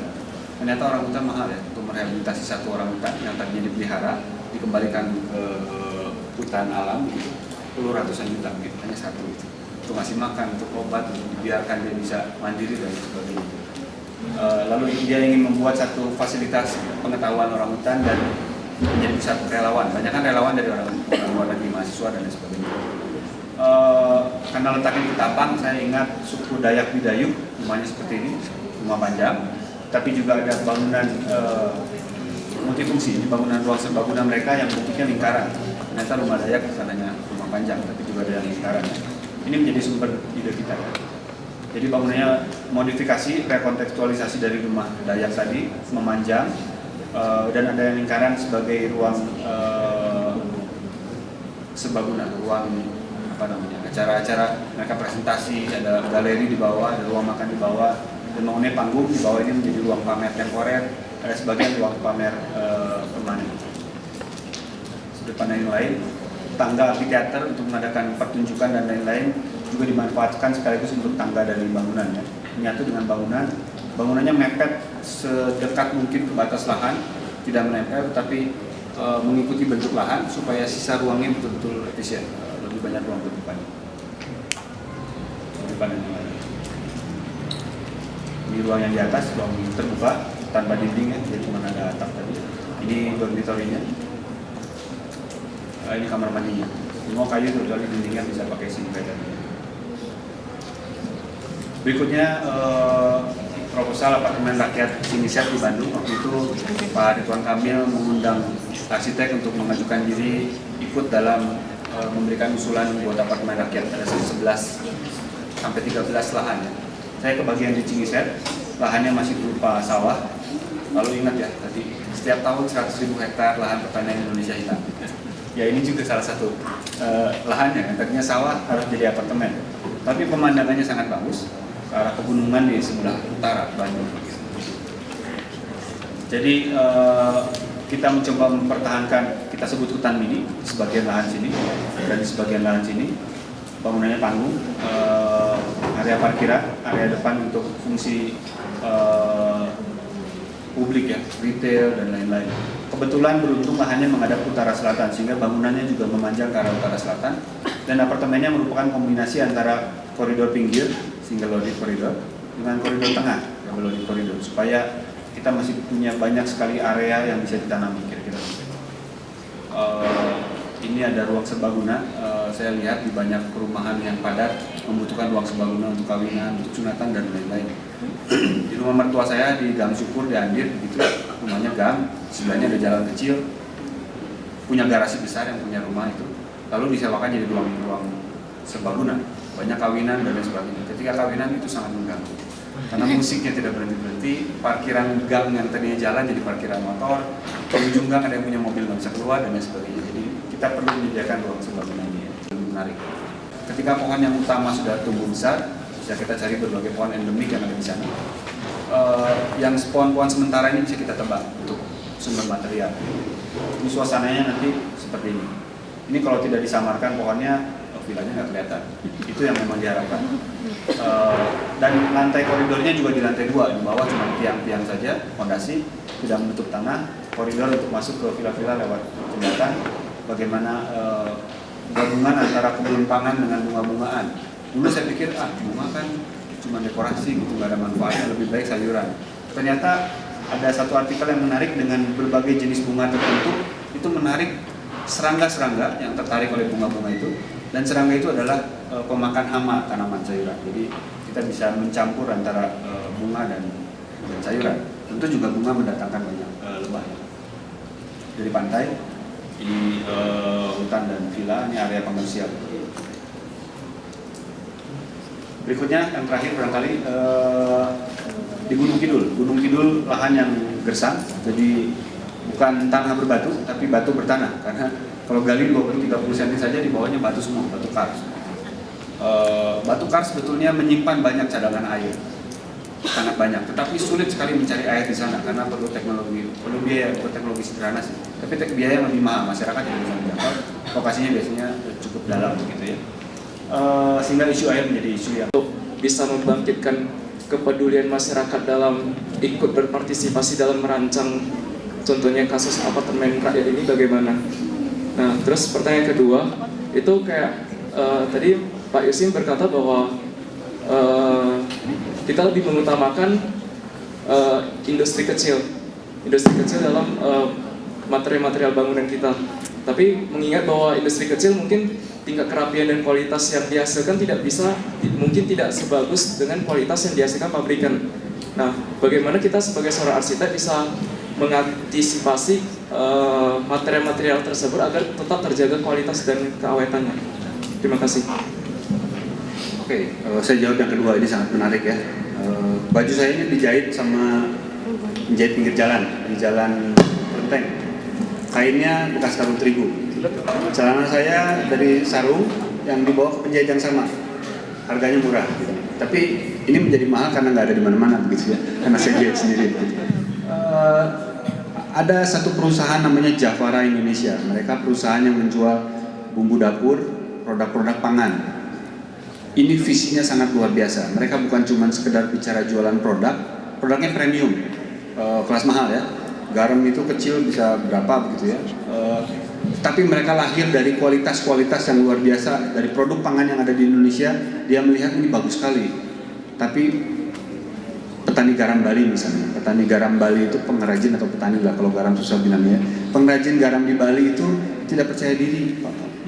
Ternyata orangutan mahal ya untuk merehabilitasi satu orangutan yang tadinya dipelihara, dikembalikan ke hutan alam gitu. Perlu ratusan juta gitu, hanya satu gitu. Untuk ngasih makan, untuk obat, untuk dibiarkan dia bisa mandiri dan sebagainya. Lalu dia ingin membuat satu fasilitas pengetahuan orangutan dan menjadi pusat relawan. Banyak kan relawan dari orang luar negeri, mahasiswa dan lain sebagainya. Karena letaknya di Ketapang, saya ingat suku Dayak Bidayuh, rumahnya seperti ini, rumah panjang. Tapi juga ada bangunan multifungsi, ini bangunan ruang serbaguna mereka yang bentuknya lingkaran. Ternyata rumah Dayak bukannya rumah panjang, tapi juga ada yang lingkaran. Ini menjadi sumber ide kita ya. Jadi bangunannya modifikasi, rekontekstualisasi dari rumah Dayak tadi, memanjang, dan ada yang lingkaran sebagai ruang serbaguna, ruang apa namanya, acara-acara mereka presentasi, ada galeri di bawah, ada ruang makan di bawah, dan bangunnya panggung di bawah ini menjadi ruang pamer temporer, ada sebagian ruang pamer permanen. depan dan lain-lain. Tangga amphitheater untuk mengadakan pertunjukan dan lain-lain juga dimanfaatkan sekaligus untuk tangga dari bangunan ya. Menyatu dengan bangunannya mepet sedekat mungkin ke batas lahan, tidak menempel tetapi mengikuti bentuk lahan supaya sisa ruangnya betul-betul efisien, lebih banyak ruang terbuka. Ini ruang yang di atas, ruang terbuka tanpa dinding ya, jadi cuma ada atap tadi. Ini dormitorinya. Ini kamar mandinya. Semua kayu kecuali dindingnya bisa pakai single. Berikutnya proposal apartemen rakyat Siniset di Bandung. Waktu itu Pak Ridwan Kamil mengundang arsitek untuk mengajukan diri ikut dalam memberikan usulan buat apartemen rakyat. Ada 11 sampai 13 lahan ya. Saya kebagian di Cingiset, lahannya masih berupa sawah. Lalu ingat ya, tadi setiap tahun 100.000 hektar lahan pertanian Indonesia hilang. Ya ini juga salah satu lahannya, tadinya sawah harus jadi apartemen. Tapi pemandangannya sangat bagus, ke arah pegunungan di sebelah utara Bandung. Jadi kita mencoba mempertahankan, kita sebut hutan mini, sebagian lahan sini dan di sebagian lahan sini. Bangunannya panggung, area parkiran, area depan untuk fungsi publik ya, retail dan lain-lain. Kebetulan beruntung lahannya menghadap utara selatan sehingga bangunannya juga memanjang ke arah utara selatan dan apartemennya merupakan kombinasi antara koridor pinggir single loaded koridor dengan koridor tengah double loaded koridor supaya kita masih punya banyak sekali area yang bisa ditanami kira-kira. Ini ada ruang serbaguna. Saya lihat di banyak perumahan yang padat membutuhkan ruang serbaguna untuk kawinan, untuk sunatan dan lain-lain. Di rumah mertua saya di Gang Syukur di Andir, begitu rumahnya gang, sebelahnya ada jalan kecil, punya garasi besar yang punya rumah itu, lalu disewakan jadi ruang serbaguna, banyak kawinan dan lain sebagainya. Ketika kawinan itu sangat mengganggu, karena musiknya tidak berhenti-berhenti, parkiran gang yang tadinya jalan jadi parkiran motor, pengunjung gang ada yang punya mobil nggak bisa keluar dan lain sebagainya. Jadi kita perlu menyediakan ruang serbaguna ini, lebih menarik. Ketika pohon yang utama sudah tumbuh besar, bisa kita cari berbagai pohon endemik yang ada di sana. Yang pohon-pohon sementara ini bisa kita tebang untuk sumber material. Ini suasananya nanti seperti ini. Ini kalau tidak disamarkan pohonnya, vilanya nggak kelihatan. Itu yang memang diharapkan. Dan lantai koridornya juga di lantai 2, di bawah cuma tiang-tiang saja, fondasi, tidak menutup tanah. Koridor untuk masuk ke villa-villa lewat jembatan. Bagaimana gabungan antara kebun pangan dengan bunga-bungaan. Dulu saya pikir bunga kan cuma dekorasi gitu, nggak ada manfaatnya, lebih baik sayuran. Ternyata ada satu artikel yang menarik dengan berbagai jenis bunga tertentu, itu menarik serangga-serangga yang tertarik oleh bunga-bunga itu, dan serangga itu adalah pemakan hama tanaman sayuran. Jadi kita bisa mencampur antara bunga dan sayuran. Tentu juga bunga mendatangkan banyak lebah. Dari pantai, ini hutan dan villa, ini area komersial. Berikutnya yang terakhir barangkali di Gunung Kidul. Gunung Kidul lahan yang gersang, jadi bukan tanah berbatu, tapi batu bertanah. Karena kalau gali 20-30 cm saja di bawahnya batu semua, batu kars. Batu kars sebetulnya menyimpan banyak cadangan air, sangat banyak. Tetapi sulit sekali mencari air di sana karena perlu teknologi, perlu biaya, bukan teknologi sederhana sih. Tapi biaya yang lebih mahal, masyarakat yang bisa menjangkau. Lokasinya biasanya cukup dalam begitu ya. Sehingga isu air menjadi isu yang bisa membangkitkan kepedulian masyarakat dalam ikut berpartisipasi dalam merancang contohnya kasus apartemen rakyat ini bagaimana. Nah terus pertanyaan kedua itu kayak tadi Pak Yusin berkata bahwa kita lebih mengutamakan industri kecil dalam material-material bangunan kita. Tapi mengingat bahwa industri kecil mungkin tingkat kerapian dan kualitas yang dihasilkan mungkin tidak sebagus dengan kualitas yang dihasilkan pabrikan. Nah, bagaimana kita sebagai seorang arsitek bisa mengantisipasi material-material tersebut agar tetap terjaga kualitas dan keawetannya? Terima kasih. Oke, saya jawab yang kedua, ini sangat menarik ya. Baju saya ini dijahit sama menjahit pinggir jalan, di jalan Kelenteng. Kainnya bekas karung terigu. Celana saya dari sarung yang dibawa ke penjahit yang sama. Harganya murah. Gitu. Tapi ini menjadi mahal karena nggak ada di mana-mana begitu ya. Karena saya jahit sendiri. Ada satu perusahaan namanya Javara Indonesia. Mereka perusahaan yang menjual bumbu dapur, produk-produk pangan. Ini visinya sangat luar biasa. Mereka bukan cuma sekedar bicara jualan produk, produknya premium, kelas mahal ya. Garam itu kecil bisa berapa begitu ya. Tapi mereka lahir dari kualitas-kualitas yang luar biasa. Dari produk pangan yang ada di Indonesia, dia melihat ini bagus sekali. Tapi petani garam Bali misalnya, petani garam Bali itu pengrajin atau petani lah kalau garam susah bilangnya. Pengrajin garam di Bali itu tidak percaya diri.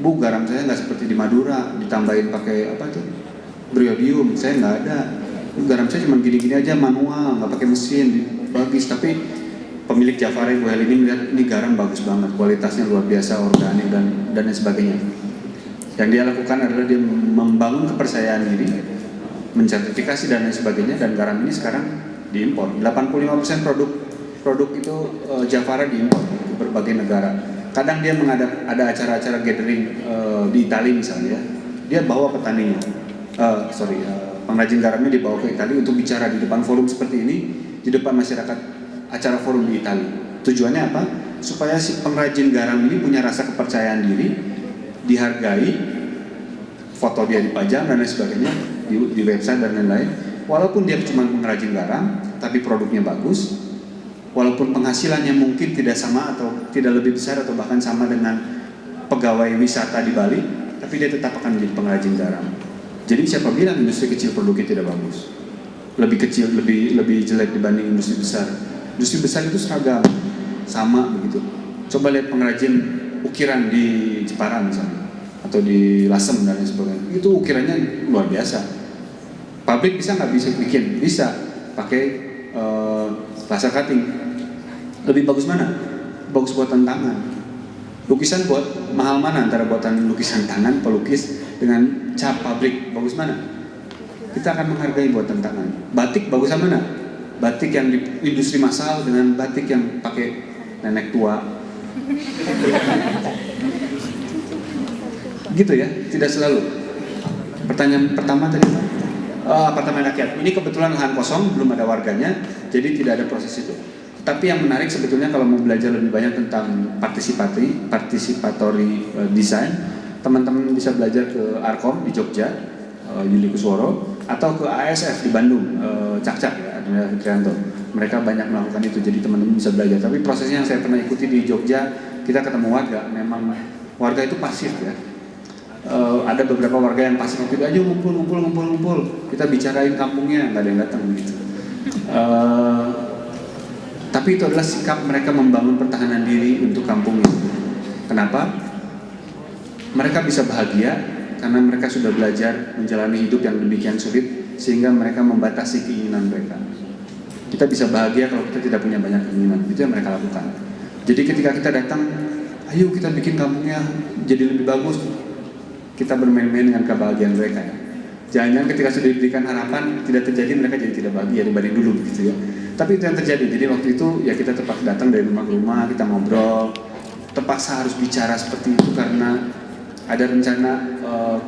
Bu, garam saya nggak seperti di Madura, ditambahin pakai apa tuh? Beriodium, saya nggak ada. Garam saya cuma gini-gini aja manual, nggak pakai mesin, bagus. Tapi pemilik Javara Ibu Hel ini melihat ini garam bagus banget, kualitasnya luar biasa, organik dan lain sebagainya. Yang dia lakukan adalah dia membangun kepercayaan diri, mensertifikasi dan lain sebagainya, dan garam ini sekarang diimpor. 85% produk itu Javara diimpor ke berbagai negara. Kadang dia ada acara-acara gathering di Italia misalnya, dia bawa petaninya, pengrajin garamnya dibawa ke Italia untuk bicara di depan forum seperti ini, di depan masyarakat, acara forum di Italia. Tujuannya apa? Supaya si pengrajin garam ini punya rasa kepercayaan diri, dihargai, foto dia dipajang dan lain sebagainya di website dan lain-lain. Walaupun dia cuma pengrajin garam, tapi produknya bagus. Walaupun penghasilannya mungkin tidak sama atau tidak lebih besar atau bahkan sama dengan pegawai wisata di Bali, tapi dia tetap akan menjadi pengrajin garam. Jadi siapa bilang industri kecil produknya tidak bagus? Lebih kecil, lebih jelek dibanding industri besar. Industri besar itu seragam, sama begitu. Coba lihat pengrajin ukiran di Jepara misalnya, atau di Lasem dan lain sebagainya. Itu ukirannya luar biasa. Pabrik bisa nggak bisa bikin? Bisa, pakai laser cutting. Lebih bagus mana? Bagus buatan tangan. Lukisan buat mahal mana antara buatan lukisan tangan pelukis dengan cap pabrik? Bagus mana? Kita akan menghargai buatan tangan. Batik bagus mana? Batik yang di industri massal dengan batik yang pakai nenek tua. Gitu ya, tidak selalu. Pertanyaan pertama tadi apa? Apartemen rakyat. Ini kebetulan lahan kosong, belum ada warganya, jadi tidak ada proses itu. Tapi yang menarik sebetulnya kalau mau belajar lebih banyak tentang participatory design, teman-teman bisa belajar ke Arkom di Jogja, Yuli Kusworo, atau ke ASF di Bandung, Cak-Cak ya, Adina Fikrianto. Mereka banyak melakukan itu, jadi teman-teman bisa belajar. Tapi prosesnya yang saya pernah ikuti di Jogja, kita ketemu warga, memang warga itu pasif ya. Ada beberapa warga yang pasif, itu aja ngumpul, kita bicarain kampungnya, nggak ada yang datang gitu. Tapi itu adalah sikap mereka membangun pertahanan diri untuk kampungnya. Kenapa? Mereka bisa bahagia karena mereka sudah belajar menjalani hidup yang demikian sulit, sehingga mereka membatasi keinginan mereka. Kita bisa bahagia kalau kita tidak punya banyak keinginan, itu yang mereka lakukan. Jadi ketika kita datang, ayo kita bikin kampungnya jadi lebih bagus, kita bermain-main dengan kebahagiaan mereka ya. Jangan-jangan ketika sudah diberikan harapan tidak terjadi, mereka jadi tidak bahagia dibanding dulu begitu ya. Tapi itu yang terjadi. Jadi waktu itu ya kita terpaksa datang dari rumah ke rumah, kita ngobrol, terpaksa harus bicara seperti itu karena ada rencana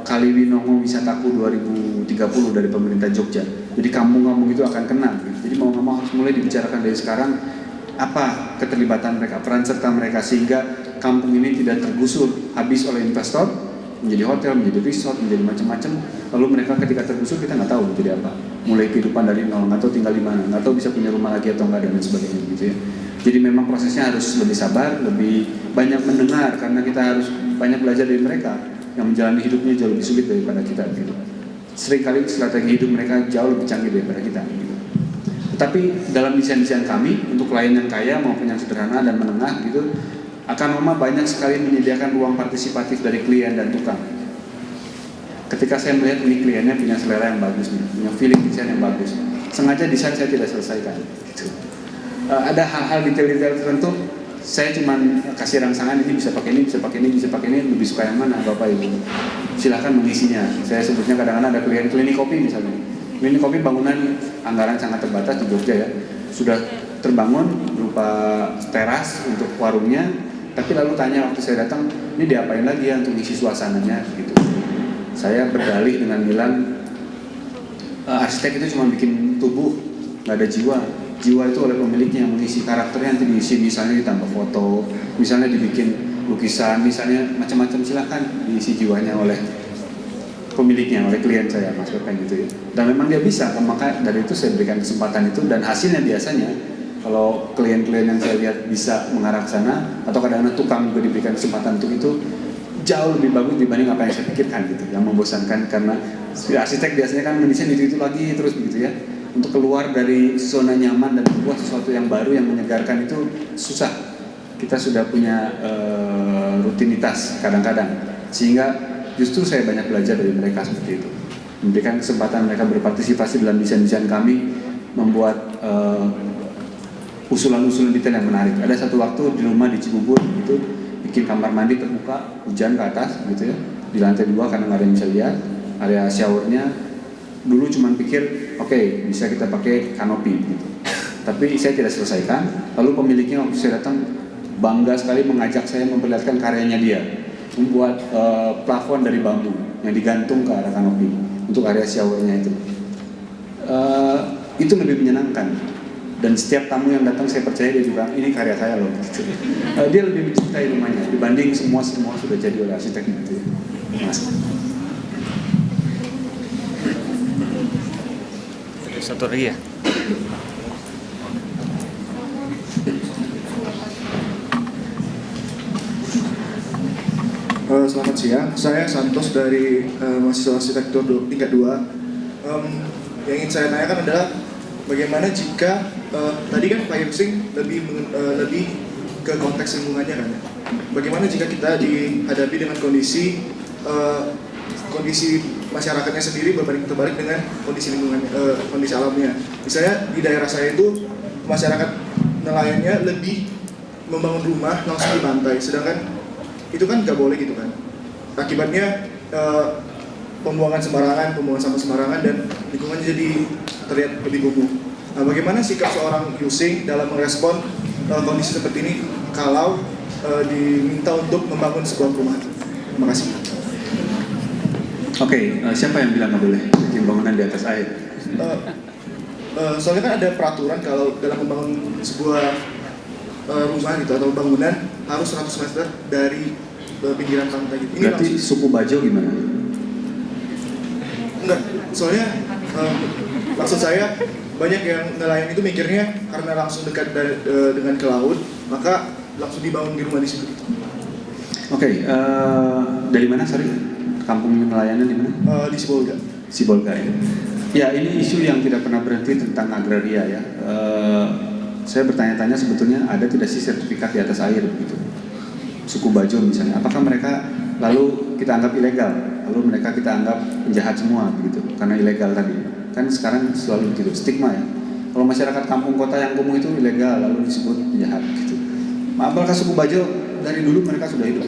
Kaliwinongo Wisataku 2030 dari pemerintah Jogja. Jadi kampung-kampung itu akan kena. Jadi mau nggak mau harus mulai dibicarakan dari sekarang apa keterlibatan mereka, peran serta mereka, sehingga kampung ini tidak tergusur habis oleh investor menjadi hotel, menjadi resort, menjadi macam-macam. Lalu mereka ketika tergusur kita nggak tahu menjadi apa. Mulai kehidupan dari nol, nggak tahu tinggal di mana, nggak tahu bisa punya rumah lagi atau enggak dan sebagainya gitu ya. Jadi memang prosesnya harus lebih sabar, lebih banyak mendengar karena kita harus banyak belajar dari mereka yang menjalani hidupnya jauh lebih sulit daripada kita gitu. Seringkali strategi hidup mereka jauh lebih canggih daripada kita gitu. Tetapi dalam desain-desain kami untuk klien yang kaya maupun yang sederhana dan menengah gitu, Akanoma banyak sekali menyediakan ruang partisipatif dari klien dan tukang. Ketika saya melihat ini kliennya punya selera yang bagus nih, punya feeling desain yang bagus, sengaja desain saya tidak selesaikan gitu. Ada hal-hal detail-detail tertentu saya cuma kasih rangsangan, ini bisa pakai ini, bisa pakai ini, bisa pakai ini, lebih suka yang mana Bapak Ibu, silahkan mengisinya. Saya sebutnya kadang-kadang ada klien klinik kopi misalnya. Klinik kopi bangunan anggaran sangat terbatas di Jogja ya, sudah terbangun berupa teras untuk warungnya, tapi lalu tanya waktu saya datang, ini diapain lagi ya untuk isi suasananya gitu. Saya berdalih dengan bilang arsitek itu cuma bikin tubuh, nggak ada jiwa. jiwa itu oleh pemiliknya, yang mengisi karakternya nanti diisi, misalnya ditambah foto, misalnya dibikin lukisan, misalnya macam-macam, silahkan diisi jiwanya oleh pemiliknya, oleh klien saya, maksudnya gitu ya. Dan memang dia bisa, maka dari itu saya berikan kesempatan itu, dan hasilnya biasanya kalau klien-klien yang saya lihat bisa mengarah ke sana, atau kadang-kadang tukang juga diberikan kesempatan untuk itu, jauh lebih bagus dibanding apa yang saya pikirkan gitu, yang membosankan, karena arsitek biasanya kan mendesain itu lagi terus begitu ya. Untuk keluar dari zona nyaman dan membuat sesuatu yang baru yang menyegarkan itu susah. Kita sudah punya rutinitas kadang-kadang, sehingga justru saya banyak belajar dari mereka seperti itu. Memberikan kesempatan mereka berpartisipasi dalam desain-desain kami, membuat usulan-usulan detail yang menarik. Ada satu waktu di rumah di Cibubur itu bikin kamar mandi terbuka, hujan ke atas gitu ya, di lantai 2 karena nggak ada yang bisa lihat. Area showernya dulu cuma pikir oke, bisa kita pakai kanopi gitu. Tapi saya tidak selesaikan. Lalu pemiliknya waktu saya datang bangga sekali mengajak saya memperlihatkan karyanya dia, membuat plafon dari bambu yang digantung ke arah kanopi untuk area showernya itu. Itu lebih menyenangkan. Dan setiap tamu yang datang saya percaya dia juga ini karya saya loh gitu. Dia lebih mencintai rumahnya dibanding semua sudah jadi oleh arsitek gitu ya. Mas. Satu lagi ya. Selamat siang, saya Santos dari mahasiswa arsitektur tingkat 2. Yang ingin saya tanyakan adalah bagaimana jika tadi kan Pak Yursing lebih ke konteks lingkungannya kan ya? Bagaimana jika kita dihadapi dengan kondisi masyarakatnya sendiri berbanding terbalik dengan kondisi lingkungannya, kondisi alamnya. Misalnya di daerah saya itu masyarakat nelayannya lebih membangun rumah langsung di pantai, sedangkan itu kan nggak boleh gitu kan. Akibatnya pembuangan sampah sembarangan dan lingkungannya jadi terlihat lebih kumuh. Nah, bagaimana sikap seorang Yursing dalam merespon kondisi seperti ini kalau diminta untuk membangun sebuah perumahan? Terima kasih. Oke, siapa yang bilang nggak boleh bikin bangunan di atas air? Soalnya kan ada peraturan kalau dalam membangun sebuah rumah gitu atau bangunan harus 100 meter dari pinggiran pantai gitu. Ini berarti suku Bajo gimana? Enggak, soalnya maksud saya banyak yang nelayan itu mikirnya karena langsung dekat dengan ke laut, maka langsung dibangun di rumah di situ. Oke, dari mana sorry? Kampung nelayannya di mana? Di Sibolga. Sibolga ya. Ya, ini isu yang tidak pernah berhenti tentang agraria ya. Saya bertanya-tanya sebetulnya ada tidak sih sertifikat di atas air begitu? Suku Bajo misalnya, apakah mereka lalu kita anggap ilegal, lalu mereka kita anggap penjahat semua begitu karena ilegal tadi? Kan sekarang selalu begitu, stigma ya. Kalau masyarakat kampung kota yang kumuh itu ilegal lalu disebut penjahat gitu. Apakah suku Bajo dari dulu mereka sudah hidup?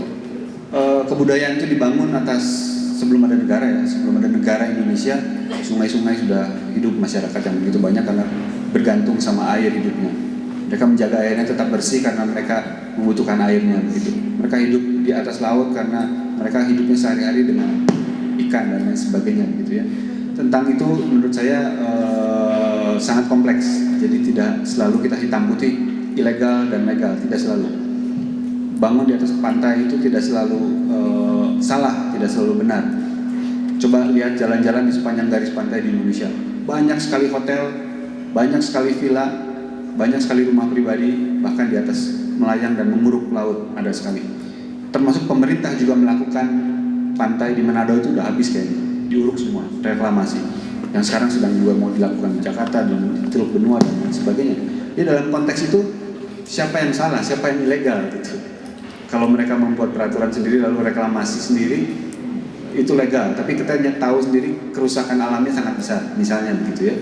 Kebudayaan itu dibangun atas sebelum ada negara ya, sebelum ada negara Indonesia, sungai-sungai sudah hidup masyarakat yang begitu banyak karena bergantung sama air hidupnya. Mereka menjaga airnya tetap bersih karena mereka membutuhkan airnya begitu. Mereka hidup di atas laut karena mereka hidupnya sehari-hari dengan ikan dan lain sebagainya begitu ya. Tentang itu menurut saya sangat kompleks. Jadi tidak selalu kita hitam putih ilegal dan legal, tidak selalu. Bangun di atas pantai itu tidak selalu salah, tidak selalu benar. Coba lihat jalan-jalan di sepanjang garis pantai di Indonesia. Banyak sekali hotel, banyak sekali villa, banyak sekali rumah pribadi, bahkan di atas melayang dan menguruk laut ada sekali. Termasuk pemerintah juga melakukan pantai di Manado itu udah habis kayaknya, diuruk semua, reklamasi. Yang sekarang sedang juga mau dilakukan di Jakarta dan Teluk Benua dan lain sebagainya. Jadi dalam konteks itu siapa yang salah, siapa yang ilegal gitu. Kalau mereka membuat peraturan sendiri lalu reklamasi sendiri itu legal, tapi kita tahu sendiri kerusakan alamnya sangat besar, misalnya begitu ya.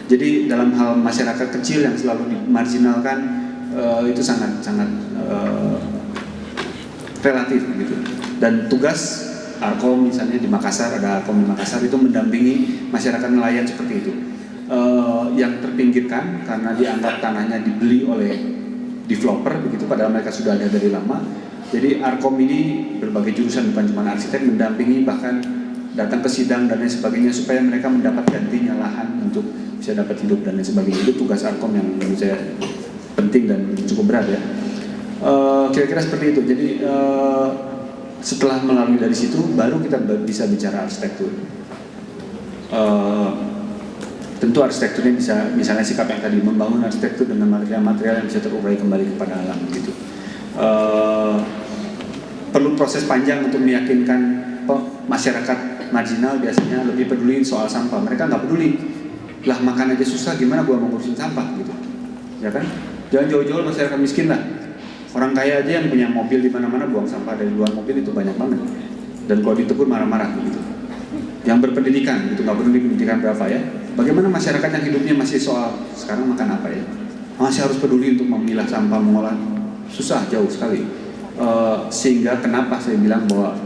Jadi dalam hal masyarakat kecil yang selalu dimarginalkan itu sangat relatif gitu. Dan tugas Arkom misalnya di Makassar, ada Arkom di Makassar itu mendampingi masyarakat nelayan seperti itu, yang terpinggirkan karena dianggap tanahnya dibeli oleh developer begitu, padahal mereka sudah ada dari lama. Jadi Arkom ini berbagai jurusan, bukan cuma arsitek, mendampingi bahkan datang ke sidang dan lain sebagainya supaya mereka mendapat gantinya lahan untuk bisa dapat hidup dan lain sebagainya. Itu tugas Arkom yang menurut saya penting dan cukup berat ya. Kira-kira seperti itu. Jadi setelah melalui dari situ baru kita bisa bicara arsitektur. Tentu arsitekturnya bisa, misalnya sikap yang tadi, membangun arsitektur dengan material-material yang bisa terurai kembali kepada alam gitu. Perlu proses panjang untuk meyakinkan masyarakat marginal biasanya lebih peduli soal sampah. Mereka nggak peduli, lah makan aja susah, gimana gua mau ngurusin sampah gitu, ya kan? Jangan jauh-jauh masyarakat miskin lah. Orang kaya aja yang punya mobil di mana-mana buang sampah dari luar mobil itu banyak banget. Dan kalau ditegur marah-marah gitu. Yang berpendidikan itu nggak peduli pendidikan berapa ya. Bagaimana masyarakat yang hidupnya masih soal sekarang makan apa ya? Masih harus peduli untuk memilah sampah, mengolah, susah jauh sekali. Sehingga kenapa saya bilang bahwa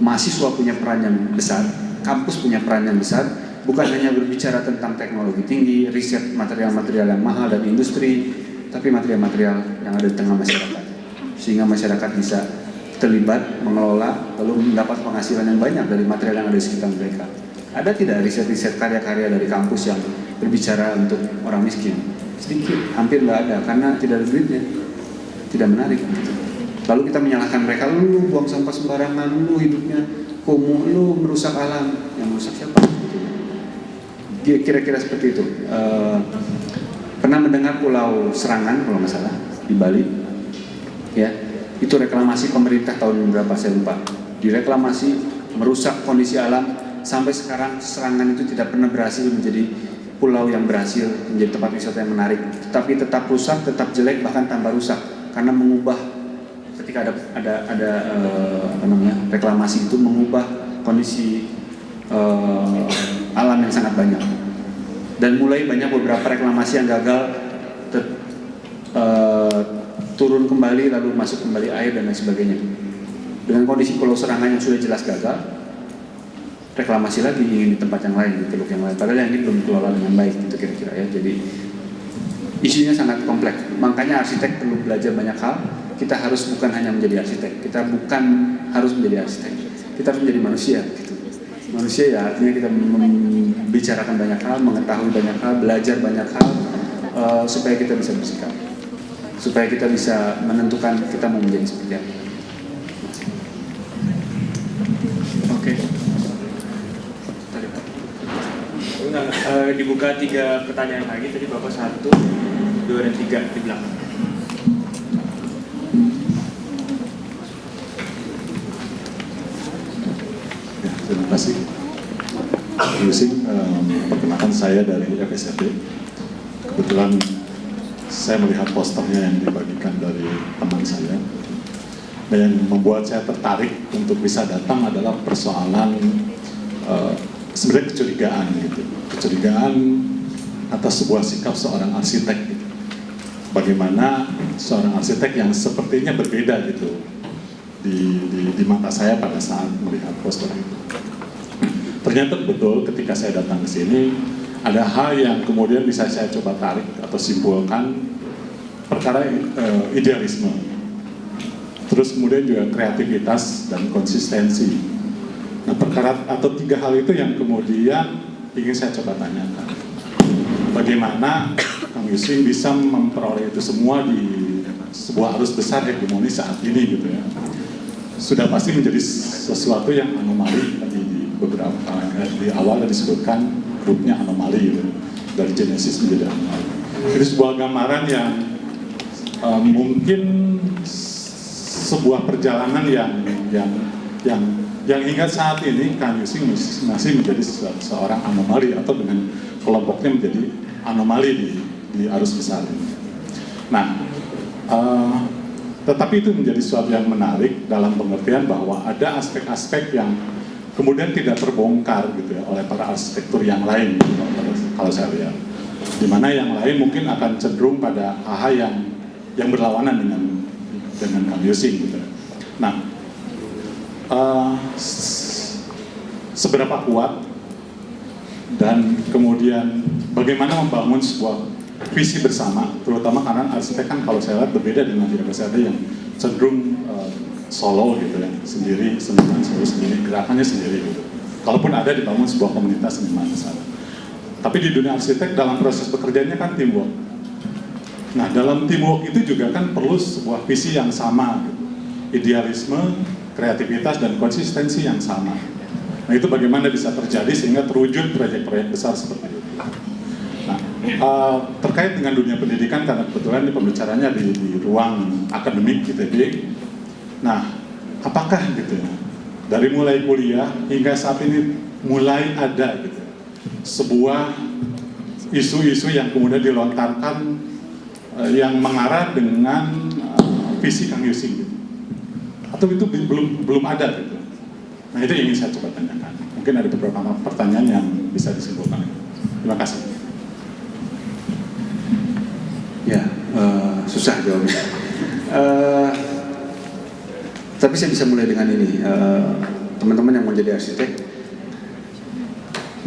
mahasiswa punya peran yang besar, kampus punya peran yang besar, bukan hanya berbicara tentang teknologi tinggi, riset material-material yang mahal dan industri, tapi material-material yang ada di tengah masyarakat, sehingga masyarakat bisa terlibat, mengelola, lalu mendapat penghasilan yang banyak dari material yang ada di sekitar mereka. Ada tidak riset-riset karya-karya dari kampus yang berbicara untuk orang miskin? Sedikit, hampir nggak ada, karena tidak ada duitnya, tidak menarik gitu. Lalu kita menyalahkan mereka, lu buang sampah sembarangan, lu hidupnya kumuh, lu merusak alam. Yang merusak siapa? Gitu. Kira-kira seperti itu. Pernah mendengar Pulau Serangan kalau nggak salah di Bali? Ya, itu reklamasi pemerintah tahun berapa saya lupa. Direklamasi, merusak kondisi alam, sampai sekarang Serangan itu tidak pernah berhasil menjadi pulau yang berhasil menjadi tempat wisata yang menarik. Tetapi tetap rusak, tetap jelek, bahkan tambah rusak karena mengubah. Ketika ada reklamasi itu mengubah kondisi alam yang sangat banyak, dan mulai banyak beberapa reklamasi yang gagal turun kembali lalu masuk kembali air dan lain sebagainya. Dengan kondisi Pulau Serangan yang sudah jelas gagal, reklamasi lagi ingin di tempat yang lain, di teluk yang lain, padahal yang ini belum dikelola dengan baik gitu kira-kira ya. Jadi isunya sangat kompleks, makanya arsitek perlu belajar banyak hal. Kita harus bukan hanya menjadi arsitek, kita bukan harus menjadi arsitek, kita harus menjadi manusia gitu. Manusia ya artinya kita membicarakan banyak hal, mengetahui banyak hal, belajar banyak hal, supaya kita bisa bersikap, supaya kita bisa menentukan kita mau menjadi seperti apa. Oke. Dibuka 3 pertanyaan lagi, tadi Bapak 1, 2, dan 3 di belakang. Terima kasih. Perkenalkan saya dari FSRD. Kebetulan saya melihat posternya yang dibagikan dari teman saya. Dan yang membuat saya tertarik untuk bisa datang adalah persoalan sebenarnya kecurigaan gitu. Kecurigaan atas sebuah sikap seorang arsitek gitu. Bagaimana seorang arsitek yang sepertinya berbeda gitu di mata saya pada saat melihat poster itu. Ternyata betul ketika saya datang ke sini ada hal yang kemudian bisa saya coba tarik atau simpulkan, perkara idealisme, terus kemudian juga kreativitas dan konsistensi. Nah, perkara atau 3 hal itu yang kemudian ingin saya coba tanyakan. Bagaimana Kang Yusrin bisa memperoleh itu semua di sebuah arus besar hegemoni saat ini gitu ya. Sudah pasti menjadi sesuatu yang anomali. Tadi di beberapa di awal disebutkan grupnya anomali gitu, dari Genesis menjadi anomali. Itu sebuah gambaran yang mungkin sebuah perjalanan yang hingga saat ini Kang Yusrin masih menjadi seorang anomali atau dengan kelompoknya menjadi anomali di arus besar ini. Nah, tetapi itu menjadi sesuatu yang menarik dalam pengertian bahwa ada aspek-aspek yang kemudian tidak terbongkar gitu ya oleh para arsitektur yang lain gitu, kalau saya lihat. Di mana yang lain mungkin akan cenderung pada hal-hal yang berlawanan dengan Kang Yusrin gitu. Nah, seberapa kuat dan kemudian bagaimana membangun sebuah visi bersama, terutama karena arsitek kan kalau saya lihat berbeda dengan di FSRD yang cenderung solo gitu ya, sendiri, seniman sendiri, gerakannya sendiri gitu. Kalaupun ada dibangun sebuah komunitas seniman di sana. Tapi di dunia arsitek dalam proses bekerjanya kan teamwork. Nah, dalam teamwork itu juga kan perlu sebuah visi yang sama, gitu. Idealisme, kreativitas, dan konsistensi yang sama. Nah, itu bagaimana bisa terjadi sehingga terwujud proyek-proyek besar seperti itu. Nah, terkait dengan dunia pendidikan, karena kebetulan ini pembicaranya di ruang akademik ITB. Nah, apakah gitu ya, dari mulai kuliah hingga saat ini mulai ada gitu sebuah isu-isu yang kemudian dilontarkan yang mengarah dengan visi Kang Yusing gitu. Atau itu belum ada gitu. Nah, itu yang ingin saya coba tanyakan. Mungkin ada beberapa pertanyaan yang bisa disimpulkan. Terima kasih. Ya, susah jawabnya. Tapi saya bisa mulai dengan ini. Teman-teman yang mau jadi arsitek,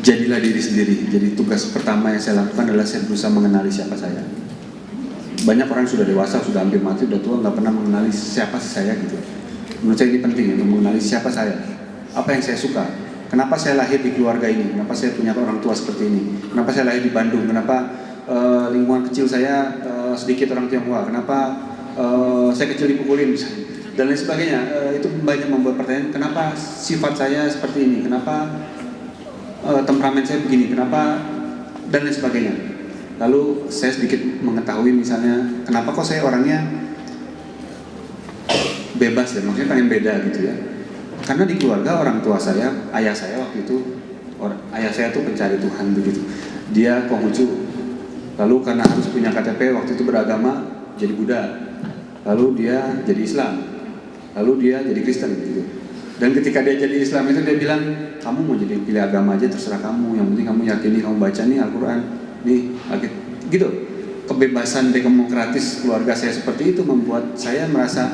jadilah diri sendiri. Jadi tugas pertama yang saya lakukan adalah saya berusaha mengenali siapa saya. Banyak orang sudah dewasa, sudah hampir mati, sudah tua, nggak pernah mengenali siapa saya gitu. Menurut saya ini penting untuk mengenali siapa saya. Apa yang saya suka. Kenapa saya lahir di keluarga ini? Kenapa saya punya orang tua seperti ini? Kenapa saya lahir di Bandung? Kenapa lingkungan kecil saya sedikit orang Tionghoa? Kenapa saya kecil dipukulin? Dan lain sebagainya. Itu banyak membuat pertanyaan. Kenapa sifat saya seperti ini? Kenapa temperamen saya begini? Kenapa? Dan lain sebagainya. Lalu saya sedikit mengetahui misalnya kenapa kok saya orangnya bebas ya, maksudnya pengen beda gitu ya. Karena di keluarga orang tua saya, ayah saya waktu itu, ayah saya tuh pencari Tuhan begitu. Dia Konghucu. Lalu karena harus punya KTP waktu itu beragama jadi Buddha. Lalu dia jadi Islam. Lalu dia jadi Kristen gitu. Dan ketika dia jadi Islam itu dia bilang, kamu mau jadi pilih agama aja terserah kamu. Yang penting kamu yakini, kamu baca nih Al-Quran. Nih, gitu. Kebebasan demokratis keluarga saya seperti itu membuat saya merasa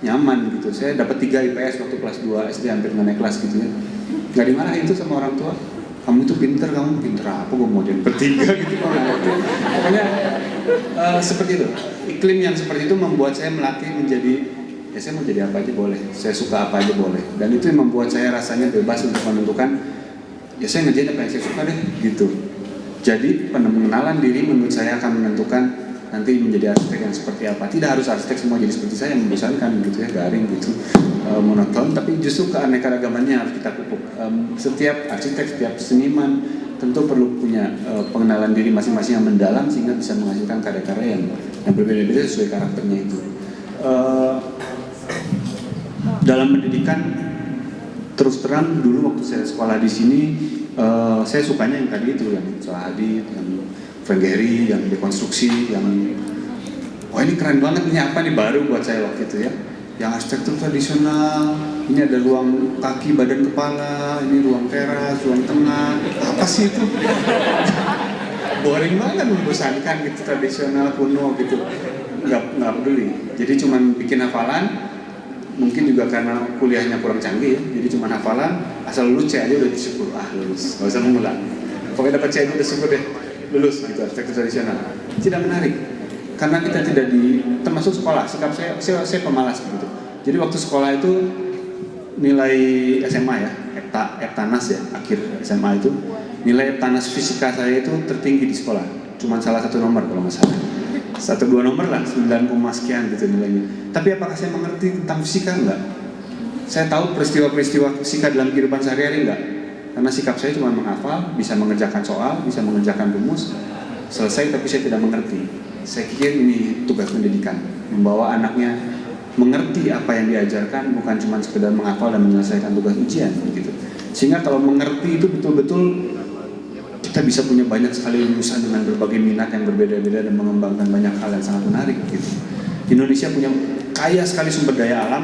nyaman gitu. Saya dapat 3 IPS waktu kelas 2 SD, hampir nggak naik kelas gitu ya. Nggak dimarahin tuh sama orang tua. Kamu tuh pinter apa? Gue mau jadi bertiga gitu. Pokoknya seperti itu. Iklim yang seperti itu membuat saya melatih menjadi, ya saya mau jadi apa aja boleh. Saya suka apa aja boleh. Dan itu yang membuat saya rasanya bebas untuk menentukan, ya saya ngerjain apa yang saya suka deh gitu. Jadi pengenalan diri menurut saya akan menentukan nanti menjadi arsitek yang seperti apa. Tidak harus arsitek semua jadi seperti saya, membosankan gitu ya, garing gitu, monoton. Tapi justru keanekaragamannya harus kita pupuk. Setiap arsitek, setiap seniman tentu perlu punya pengenalan diri masing-masing yang mendalam sehingga bisa menghasilkan karya-karya yang berbeda-beda sesuai karakternya itu. Dalam pendidikan terus terang dulu waktu saya sekolah di sini. Saya sukanya yang tadi itu, yang Zaha Hadid, yang Frank Gehry, yang dekonstruksi, yang wah ini keren banget, ini apa nih baru buat saya waktu itu ya. Yang arsitektur tradisional, ini ada ruang kaki, badan, kepala, ini ruang teras, ruang tengah, apa sih itu? Boring banget, membosankan gitu, tradisional, kuno gitu, nggak peduli. Jadi cuman bikin hafalan. Mungkin juga karena kuliahnya kurang canggih ya, jadi cuma hafalan, asal lulus C aja udah syukur, lulus, nggak usah mengulang. Pokoknya dapat C udah syukur deh, lulus gitu, arsitektur tradisional. Tidak menarik, karena kita tidak termasuk sekolah, sikap saya pemalas gitu. Jadi waktu sekolah itu nilai SMA ya, Eptanas ya, akhir SMA itu, nilai Eptanas fisika saya itu tertinggi di sekolah, cuma salah 1 nomor kalau nggak salah. 1-2 nomor lah, 9, sekian gitu nilainya. Tapi apakah saya mengerti tentang fisika? Enggak. Saya tahu peristiwa-peristiwa fisika dalam kehidupan sehari-hari? Enggak. Karena sikap saya cuma menghafal, bisa mengerjakan soal, bisa mengerjakan rumus, selesai tapi saya tidak mengerti. Saya pikir ini tugas pendidikan, membawa anaknya mengerti apa yang diajarkan, bukan cuma sekedar menghafal dan menyelesaikan tugas ujian begitu. Sehingga kalau mengerti itu betul-betul kita bisa punya banyak sekali lulusan dengan berbagai minat yang berbeda-beda dan mengembangkan banyak hal yang sangat menarik gitu. Indonesia punya kaya sekali sumber daya alam.